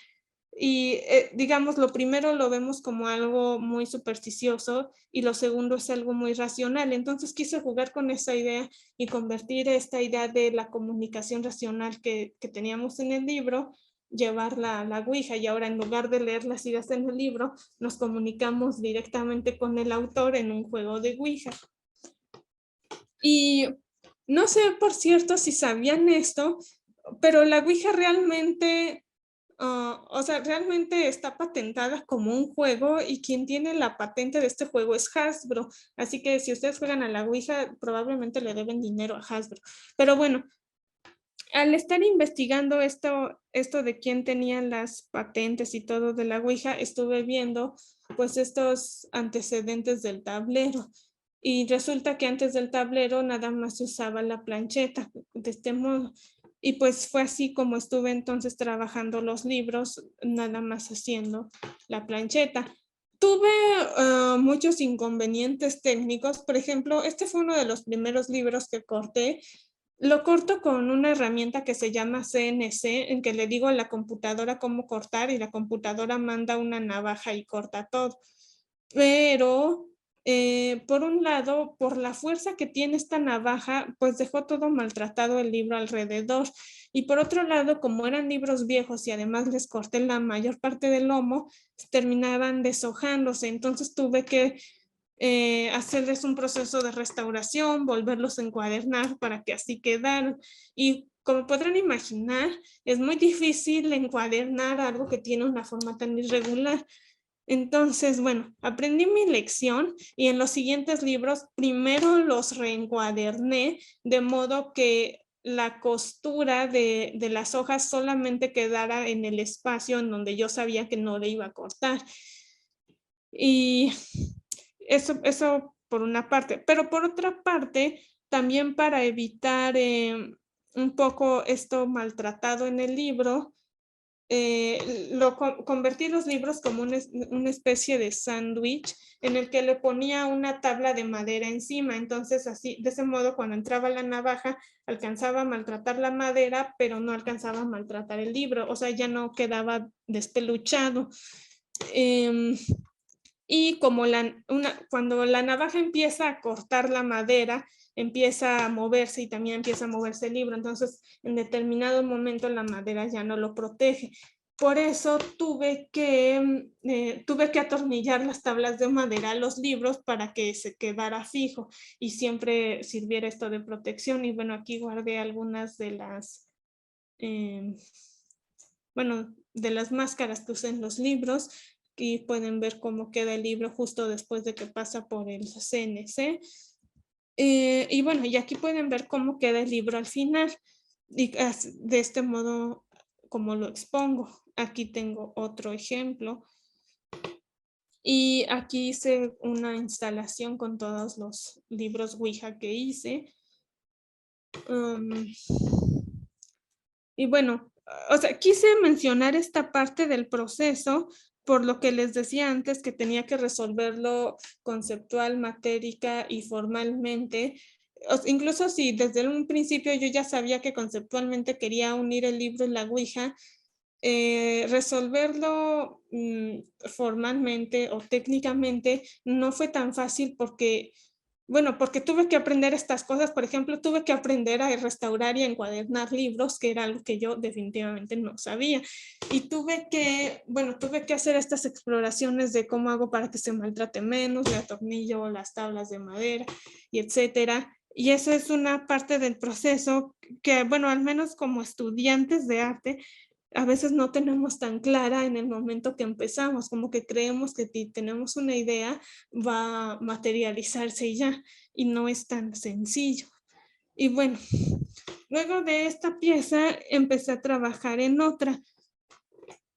Y digamos, lo primero lo vemos como algo muy supersticioso y lo segundo es algo muy racional. Entonces quise jugar con esa idea y convertir esta idea de la comunicación racional que teníamos en el libro, llevarla a la Ouija y ahora en lugar de leer las ideas en el libro, nos comunicamos directamente con el autor en un juego de Ouija. Y no sé, por cierto, si sabían esto, pero la Ouija realmente... o sea, realmente está patentada como un juego y quien tiene la patente de este juego es Hasbro. Así que si ustedes juegan a la Ouija, probablemente le deben dinero a Hasbro. Pero bueno, al estar investigando esto de quién tenía las patentes y todo de la Ouija, estuve viendo pues estos antecedentes del tablero. Y resulta que antes del tablero nada más se usaba la plancheta de este modo. Y pues fue así como estuve entonces trabajando los libros, nada más haciendo la plancheta. Tuve muchos inconvenientes técnicos. Por ejemplo, este fue uno de los primeros libros que corté Lo corto con una herramienta que se llama CNC, en que le digo a la computadora cómo cortar y la computadora manda una navaja y corta todo. Pero, por un lado, por la fuerza que tiene esta navaja, pues dejó todo maltratado el libro alrededor. Y por otro lado, como eran libros viejos y además les corté la mayor parte del lomo, terminaban deshojándose. Entonces tuve que hacerles un proceso de restauración, volverlos a encuadernar para que así quedaran. Y como podrán imaginar, es muy difícil encuadernar algo que tiene una forma tan irregular. Entonces, bueno, aprendí mi lección y en los siguientes libros primero los reencuaderné de modo que la costura de las hojas solamente quedara en el espacio en donde yo sabía que no le iba a cortar. Y eso por una parte, pero por otra parte, también para evitar un poco esto maltratado en el libro, convertí los libros como una especie de sándwich en el que le ponía una tabla de madera encima. Entonces, así, de ese modo, cuando entraba la navaja, alcanzaba a maltratar la madera, pero no alcanzaba a maltratar el libro. O sea, ya no quedaba despeluchado. Y como cuando la navaja empieza a cortar la madera, empieza a moverse y también empieza a moverse el libro. Entonces, en determinado momento la madera ya no lo protege. Por eso tuve que atornillar las tablas de madera a los libros para que se quedara fijo y siempre sirviera esto de protección. Y bueno, aquí guardé algunas de las, de las máscaras que usé en los libros. Aquí pueden ver cómo queda el libro justo después de que pasa por el CNC. Y bueno, y aquí pueden ver cómo queda el libro al final. Y de este modo, como lo expongo. Aquí tengo otro ejemplo. Y aquí hice una instalación con todos los libros Ouija que hice. Y bueno, o sea, quise mencionar esta parte del proceso por lo que les decía antes que tenía que resolverlo conceptual, matérica y formalmente. Incluso si desde un principio yo ya sabía que conceptualmente quería unir el libro y la Ouija, resolverlo formalmente o técnicamente no fue tan fácil porque tuve que aprender estas cosas. Por ejemplo, tuve que aprender a restaurar y a encuadernar libros, que era algo que yo definitivamente no sabía. Y tuve que hacer estas exploraciones de cómo hago para que se maltrate menos, le atornillo las tablas de madera y etcétera. Y eso es una parte del proceso que, bueno, al menos como estudiantes de arte, a veces no tenemos tan clara en el momento que empezamos, como que creemos que si tenemos una idea va a materializarse y ya, y no es tan sencillo. Y bueno, luego de esta pieza empecé a trabajar en otra.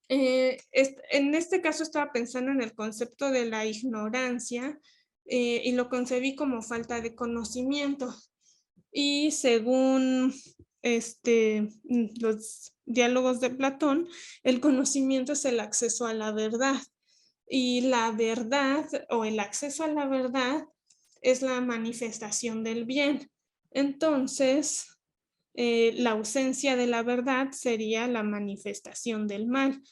En este caso estaba pensando en el concepto de la ignorancia y lo concebí como falta de conocimiento. Y según los diálogos de Platón, el conocimiento es el acceso a la verdad. Y la verdad o el acceso a la verdad es la manifestación del bien. Entonces, la ausencia de la verdad sería la manifestación del mal.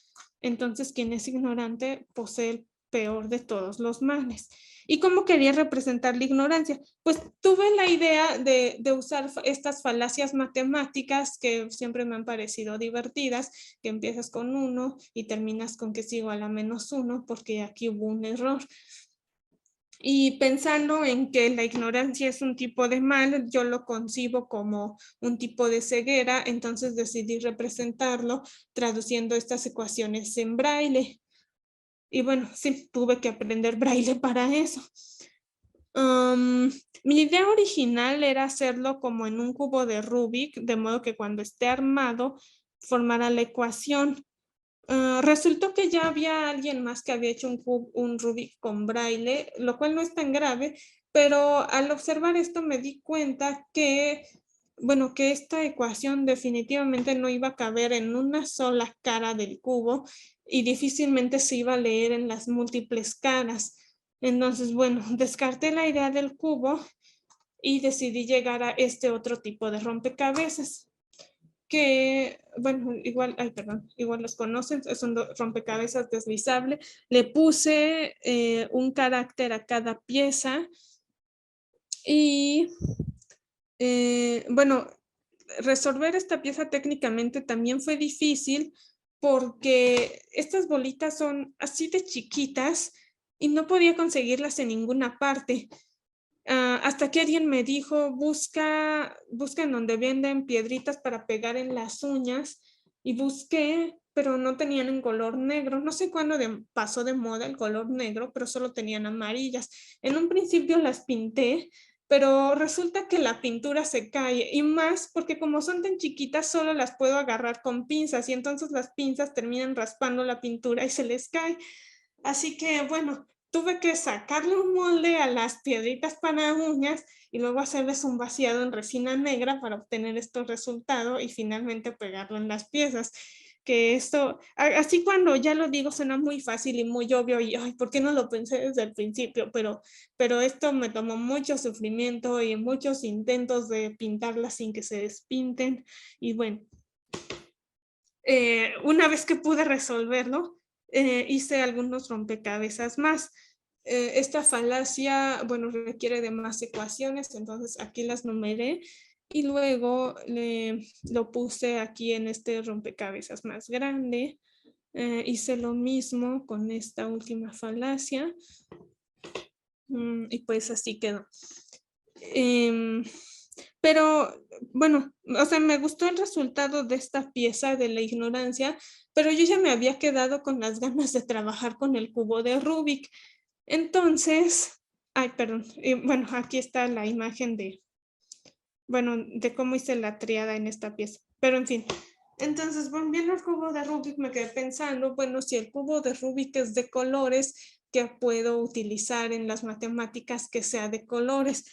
Entonces, quien es ignorante posee el peor de todos los males. ¿Y cómo quería representar la ignorancia? Pues tuve la idea de usar estas falacias matemáticas que siempre me han parecido divertidas, que empiezas con 1 y terminas con que es igual a -1, porque aquí hubo un error. Y pensando en que la ignorancia es un tipo de mal, yo lo concibo como un tipo de ceguera, entonces decidí representarlo traduciendo estas ecuaciones en braille. Y bueno, sí, tuve que aprender braille para eso. Mi idea original era hacerlo como en un cubo de Rubik, de modo que cuando esté armado formara la ecuación. Resultó que ya había alguien más que había hecho un Rubik con braille, lo cual no es tan grave, pero al observar esto me di cuenta que, que esta ecuación definitivamente no iba a caber en una sola cara del cubo y difícilmente se iba a leer en las múltiples caras. Entonces, bueno, descarté la idea del cubo y decidí llegar a este otro tipo de rompecabezas que, bueno, igual, ay, perdón, igual los conocen, es un rompecabezas deslizable. Le puse un carácter a cada pieza y, bueno, resolver esta pieza técnicamente también fue difícil porque estas bolitas son así de chiquitas y no podía conseguirlas en ninguna parte. Hasta que alguien me dijo, busca en donde venden piedritas para pegar en las uñas, y busqué, pero no tenían en color negro. No sé cuándo pasó de moda el color negro, pero solo tenían amarillas. En un principio las pinté, pero resulta que la pintura se cae, y más porque como son tan chiquitas solo las puedo agarrar con pinzas, y entonces las pinzas terminan raspando la pintura y se les cae. Así que bueno, tuve que sacarle un molde a las piedritas para uñas y luego hacerles un vaciado en resina negra para obtener estos resultados y finalmente pegarlo en las piezas. Que esto, así cuando ya lo digo, suena muy fácil y muy obvio y, ay, ¿por qué no lo pensé desde el principio? Pero esto me tomó mucho sufrimiento y muchos intentos de pintarlas sin que se despinten. Y bueno, una vez que pude resolverlo, hice algunos rompecabezas más. Esta falacia, bueno, requiere de más ecuaciones, entonces aquí las numeré y luego lo puse aquí en este rompecabezas más grande. Hice lo mismo con esta última falacia y pues así quedó. Pero bueno, o sea, me gustó el resultado de esta pieza de la ignorancia, pero yo ya me había quedado con las ganas de trabajar con el cubo de Rubik. Entonces, ay, perdón, bueno, aquí está la imagen de, bueno, de cómo hice la triada en esta pieza, pero en fin. Entonces, volviendo al cubo de Rubik, me quedé pensando, bueno, si el cubo de Rubik es de colores, ¿qué puedo utilizar en las matemáticas que sea de colores?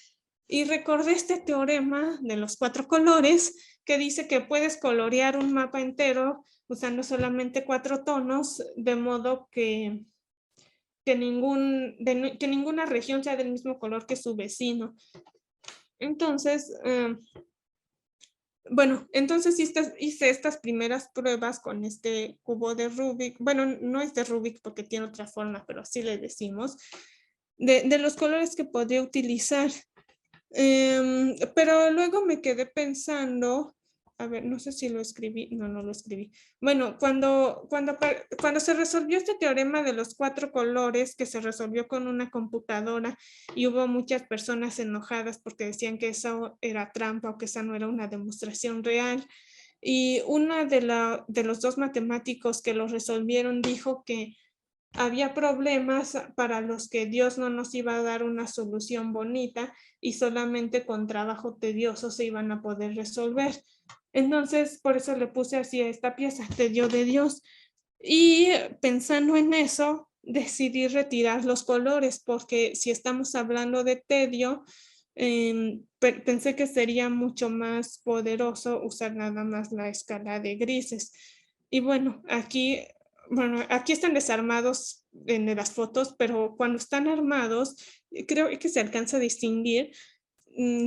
Y recordé este teorema de los 4 colores que dice que puedes colorear un mapa entero usando solamente 4 tonos, de modo que ninguna región sea del mismo color que su vecino. Entonces, bueno, entonces hice estas primeras pruebas con este cubo de Rubik. Bueno, no es de Rubik porque tiene otra forma, pero así le decimos, de los colores que podría utilizar. Pero luego me quedé pensando, a ver, no sé si lo escribí, no lo escribí. Bueno, cuando se resolvió este teorema de los 4 colores, que se resolvió con una computadora y hubo muchas personas enojadas porque decían que eso era trampa o que esa no era una demostración real. Y una de los 2 matemáticos que lo resolvieron dijo que había problemas para los que Dios no nos iba a dar una solución bonita y solamente con trabajo tedioso se iban a poder resolver. Entonces, por eso le puse así a esta pieza, Tedio de Dios. Y pensando en eso, decidí retirar los colores, porque si estamos hablando de tedio, pensé que sería mucho más poderoso usar nada más la escala de grises. Y bueno, aquí están desarmados en las fotos, pero cuando están armados, creo que se alcanza a distinguir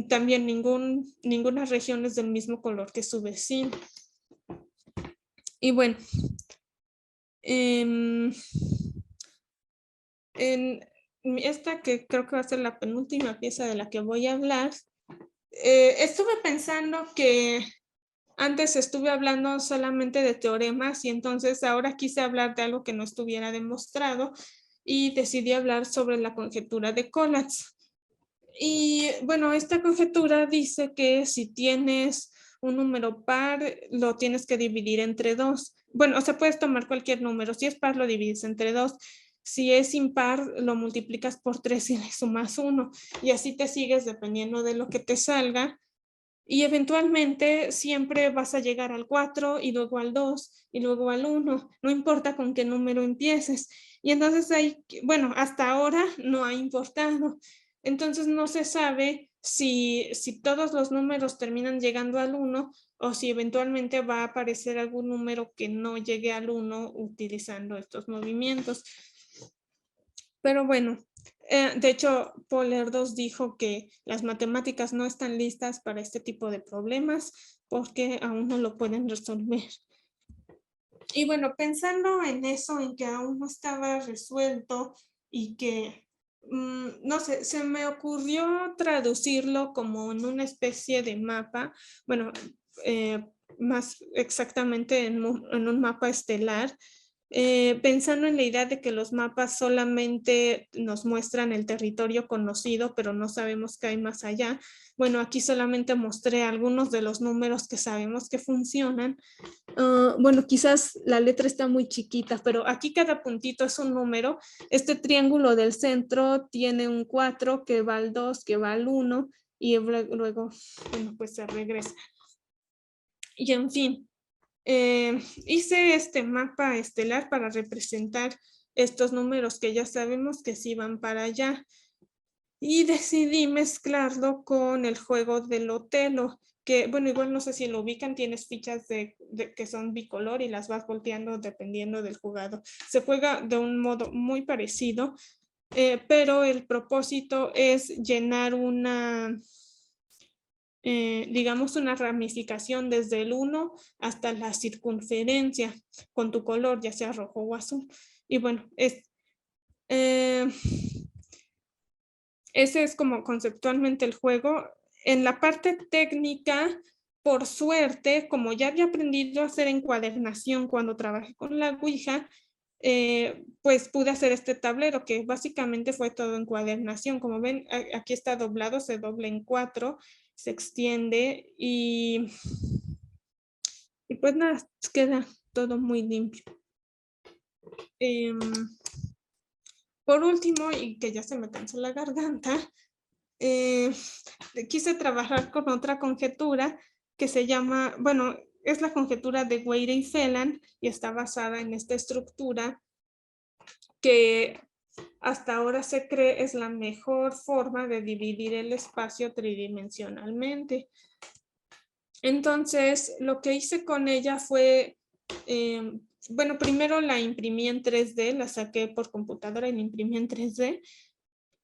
también ninguna región es del mismo color que su vecino. Y bueno, en esta que creo que va a ser la penúltima pieza de la que voy a hablar, estuve pensando que antes estuve hablando solamente de teoremas y entonces ahora quise hablar de algo que no estuviera demostrado y decidí hablar sobre la conjetura de Collatz. Y bueno, esta conjetura dice que si tienes un número par, lo tienes que dividir entre 2. Bueno, o sea, puedes tomar cualquier número. Si es par, lo divides entre 2. Si es impar, lo multiplicas por 3 y le sumas 1. Y así te sigues dependiendo de lo que te salga. Y eventualmente siempre vas a llegar al 4 y luego al 2 y luego al 1. No importa con qué número empieces. Y entonces ahí, bueno, hasta ahora no ha importado. Entonces no se sabe si todos los números terminan llegando al 1 o si eventualmente va a aparecer algún número que no llegue al 1 utilizando estos movimientos. Pero bueno, de hecho, Paul Erdos dijo que las matemáticas no están listas para este tipo de problemas porque aún no lo pueden resolver. Y bueno, pensando en eso, en que aún no estaba resuelto y que, no sé, se me ocurrió traducirlo como en una especie de mapa, bueno, más exactamente en un mapa estelar, pensando en la idea de que los mapas solamente nos muestran el territorio conocido, pero no sabemos qué hay más allá. Bueno, aquí solamente mostré algunos de los números que sabemos que funcionan. Bueno, quizás la letra está muy chiquita, pero aquí cada puntito es un número. Este triángulo del centro tiene un 4 que va al 2, que va al 1 y luego, bueno, pues se regresa. Y en fin, hice este mapa estelar para representar estos números que ya sabemos que sí van para allá. Y decidí mezclarlo con el juego del Otelo, que bueno, igual no sé si lo ubican, tienes fichas que son bicolor y las vas volteando dependiendo del jugador. Se juega de un modo muy parecido, pero el propósito es llenar digamos, una ramificación desde el 1 hasta la circunferencia con tu color, ya sea rojo o azul. Y bueno, eh, ese es como conceptualmente el juego. En la parte técnica, por suerte, como ya había aprendido a hacer encuadernación cuando trabajé con la Ouija, pues pude hacer este tablero que básicamente fue todo encuadernación. Como ven, aquí está doblado, se dobla en 4, se extiende y pues nada, queda todo muy limpio. Por último, y que ya se me cansó la garganta, quise trabajar con otra conjetura que se llama, bueno, es la conjetura de Weire y Phelan y está basada en esta estructura que hasta ahora se cree es la mejor forma de dividir el espacio tridimensionalmente. Entonces, lo que hice con ella fue, bueno, primero la imprimí en 3D, la saqué por computadora y la imprimí en 3D.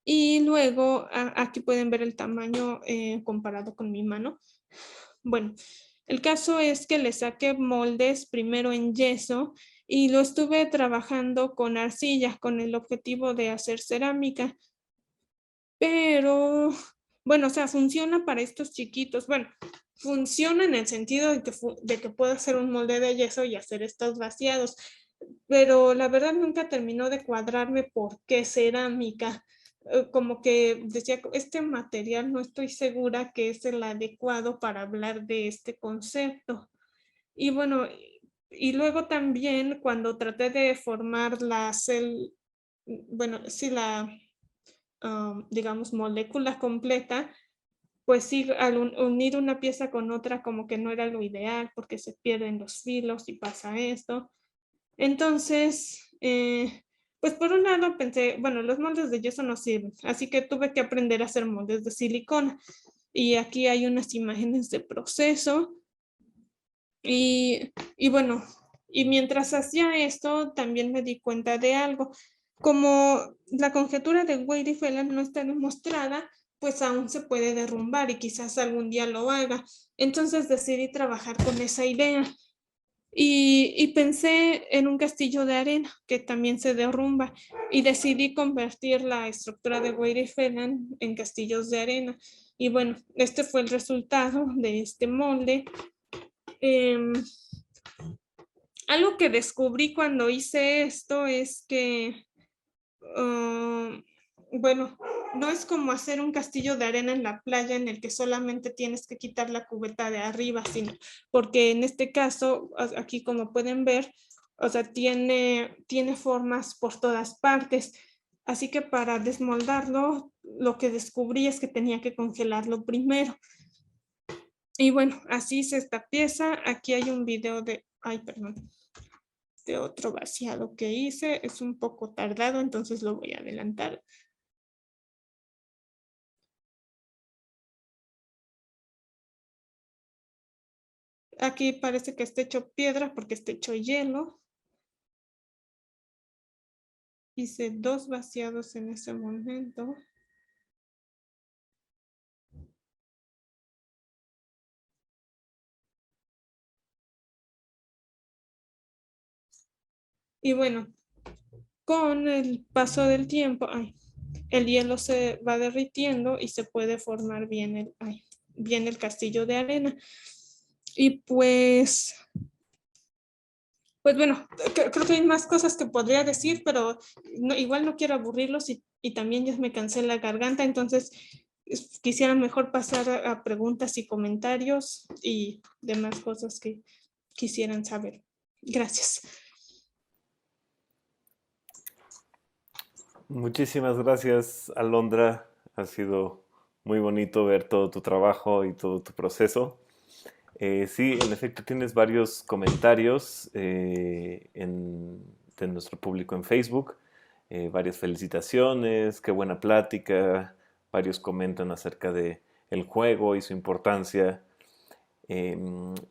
Y luego aquí pueden ver el tamaño comparado con mi mano. Bueno, el caso es que le saqué moldes primero en yeso y lo estuve trabajando con arcilla con el objetivo de hacer cerámica. Pero, bueno, o sea, funciona para estos chiquitos. Bueno, funciona en el sentido de que puedo hacer un molde de yeso y hacer estos vaciados. Pero la verdad nunca terminó de cuadrarme por qué cerámica. Como que decía, este material no estoy segura que es el adecuado para hablar de este concepto. Y bueno, y luego también cuando traté de formar bueno, sí, digamos, molécula completa, pues sí, al unir una pieza con otra como que no era lo ideal porque se pierden los filos y pasa esto. Entonces, pues por un lado pensé, bueno, los moldes de yeso no sirven, así que tuve que aprender a hacer moldes de silicona. Y aquí hay unas imágenes de proceso. Y bueno, y mientras hacía esto, también me di cuenta de algo. Como la conjetura de Weir y Phelan no está demostrada, pues aún se puede derrumbar y quizás algún día lo haga. Entonces decidí trabajar con esa idea. Y pensé en un castillo de arena que también se derrumba y decidí convertir la estructura de Weir y Phelan en castillos de arena. Y bueno, este fue el resultado de este molde. Em, Algo que descubrí cuando hice esto es que, bueno, no es como hacer un castillo de arena en la playa en el que solamente tienes que quitar la cubeta de arriba, sino porque en este caso, aquí como pueden ver, o sea, tiene formas por todas partes. Así que para desmoldarlo, lo que descubrí es que tenía que congelarlo primero. Y bueno, así hice esta pieza. Aquí hay un video ay, perdón, de otro vaciado que hice. Es un poco tardado, entonces lo voy a adelantar. Aquí parece que está hecho piedra porque está hecho hielo. Hice 2 vaciados en ese momento. Y bueno, con el paso del tiempo, el hielo se va derritiendo y se puede formar bien el castillo de arena. Y pues bueno, creo que hay más cosas que podría decir, pero igual no quiero aburrirlos y también ya me cansé la garganta, entonces quisiera mejor pasar a preguntas y comentarios y demás cosas que quisieran saber. Gracias. Muchísimas gracias, Alondra. Ha sido muy bonito ver todo tu trabajo y todo tu proceso. Sí, en efecto, tienes varios comentarios de nuestro público en Facebook, varias felicitaciones, qué buena plática, varios comentan acerca de el juego y su importancia. Y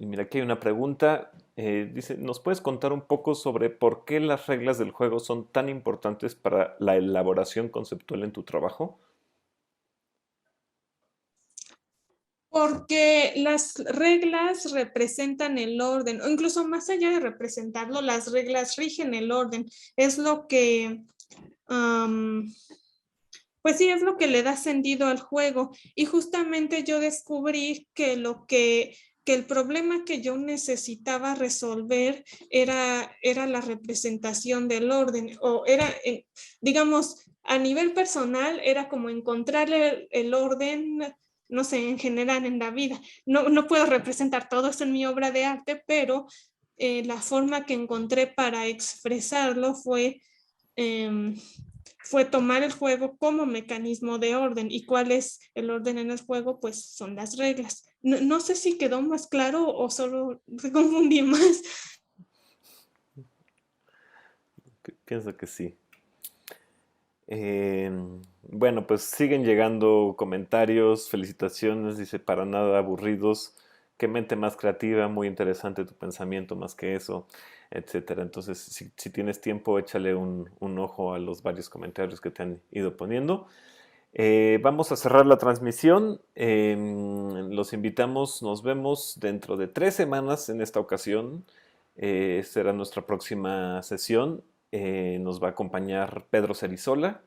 mira, aquí hay una pregunta. Dice, ¿nos puedes contar un poco sobre por qué las reglas del juego son tan importantes para la elaboración conceptual en tu trabajo? Porque las reglas representan el orden, o incluso más allá de representarlo, las reglas rigen el orden. Es lo que, pues sí, es lo que le da sentido al juego. Y justamente yo descubrí que el problema que yo necesitaba resolver era la representación del orden, o digamos, a nivel personal, era como encontrar el orden, no sé, en general en la vida. No puedo representar todo eso en mi obra de arte, pero la forma que encontré para expresarlo em, fue tomar el juego como mecanismo de orden. ¿Y cuál es el orden en el juego? Pues son las reglas. No sé si quedó más claro o solo me confundí más. Pienso que sí. Bueno, pues siguen llegando comentarios, felicitaciones, dice, para nada aburridos, qué mente más creativa, muy interesante tu pensamiento más que eso, etcétera. Entonces, si tienes tiempo, échale un ojo a los varios comentarios que te han ido poniendo. Vamos a cerrar la transmisión. Los invitamos, nos vemos dentro de 3 semanas en esta ocasión. Será nuestra próxima sesión. Nos va a acompañar Pedro Cerizola.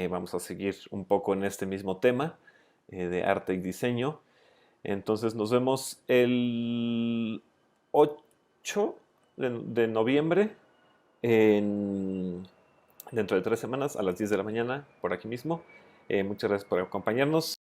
Vamos a seguir un poco en este mismo tema de arte y diseño. Entonces nos vemos el 8 de noviembre dentro de 3 semanas a las 10 de la mañana por aquí mismo. Muchas gracias por acompañarnos.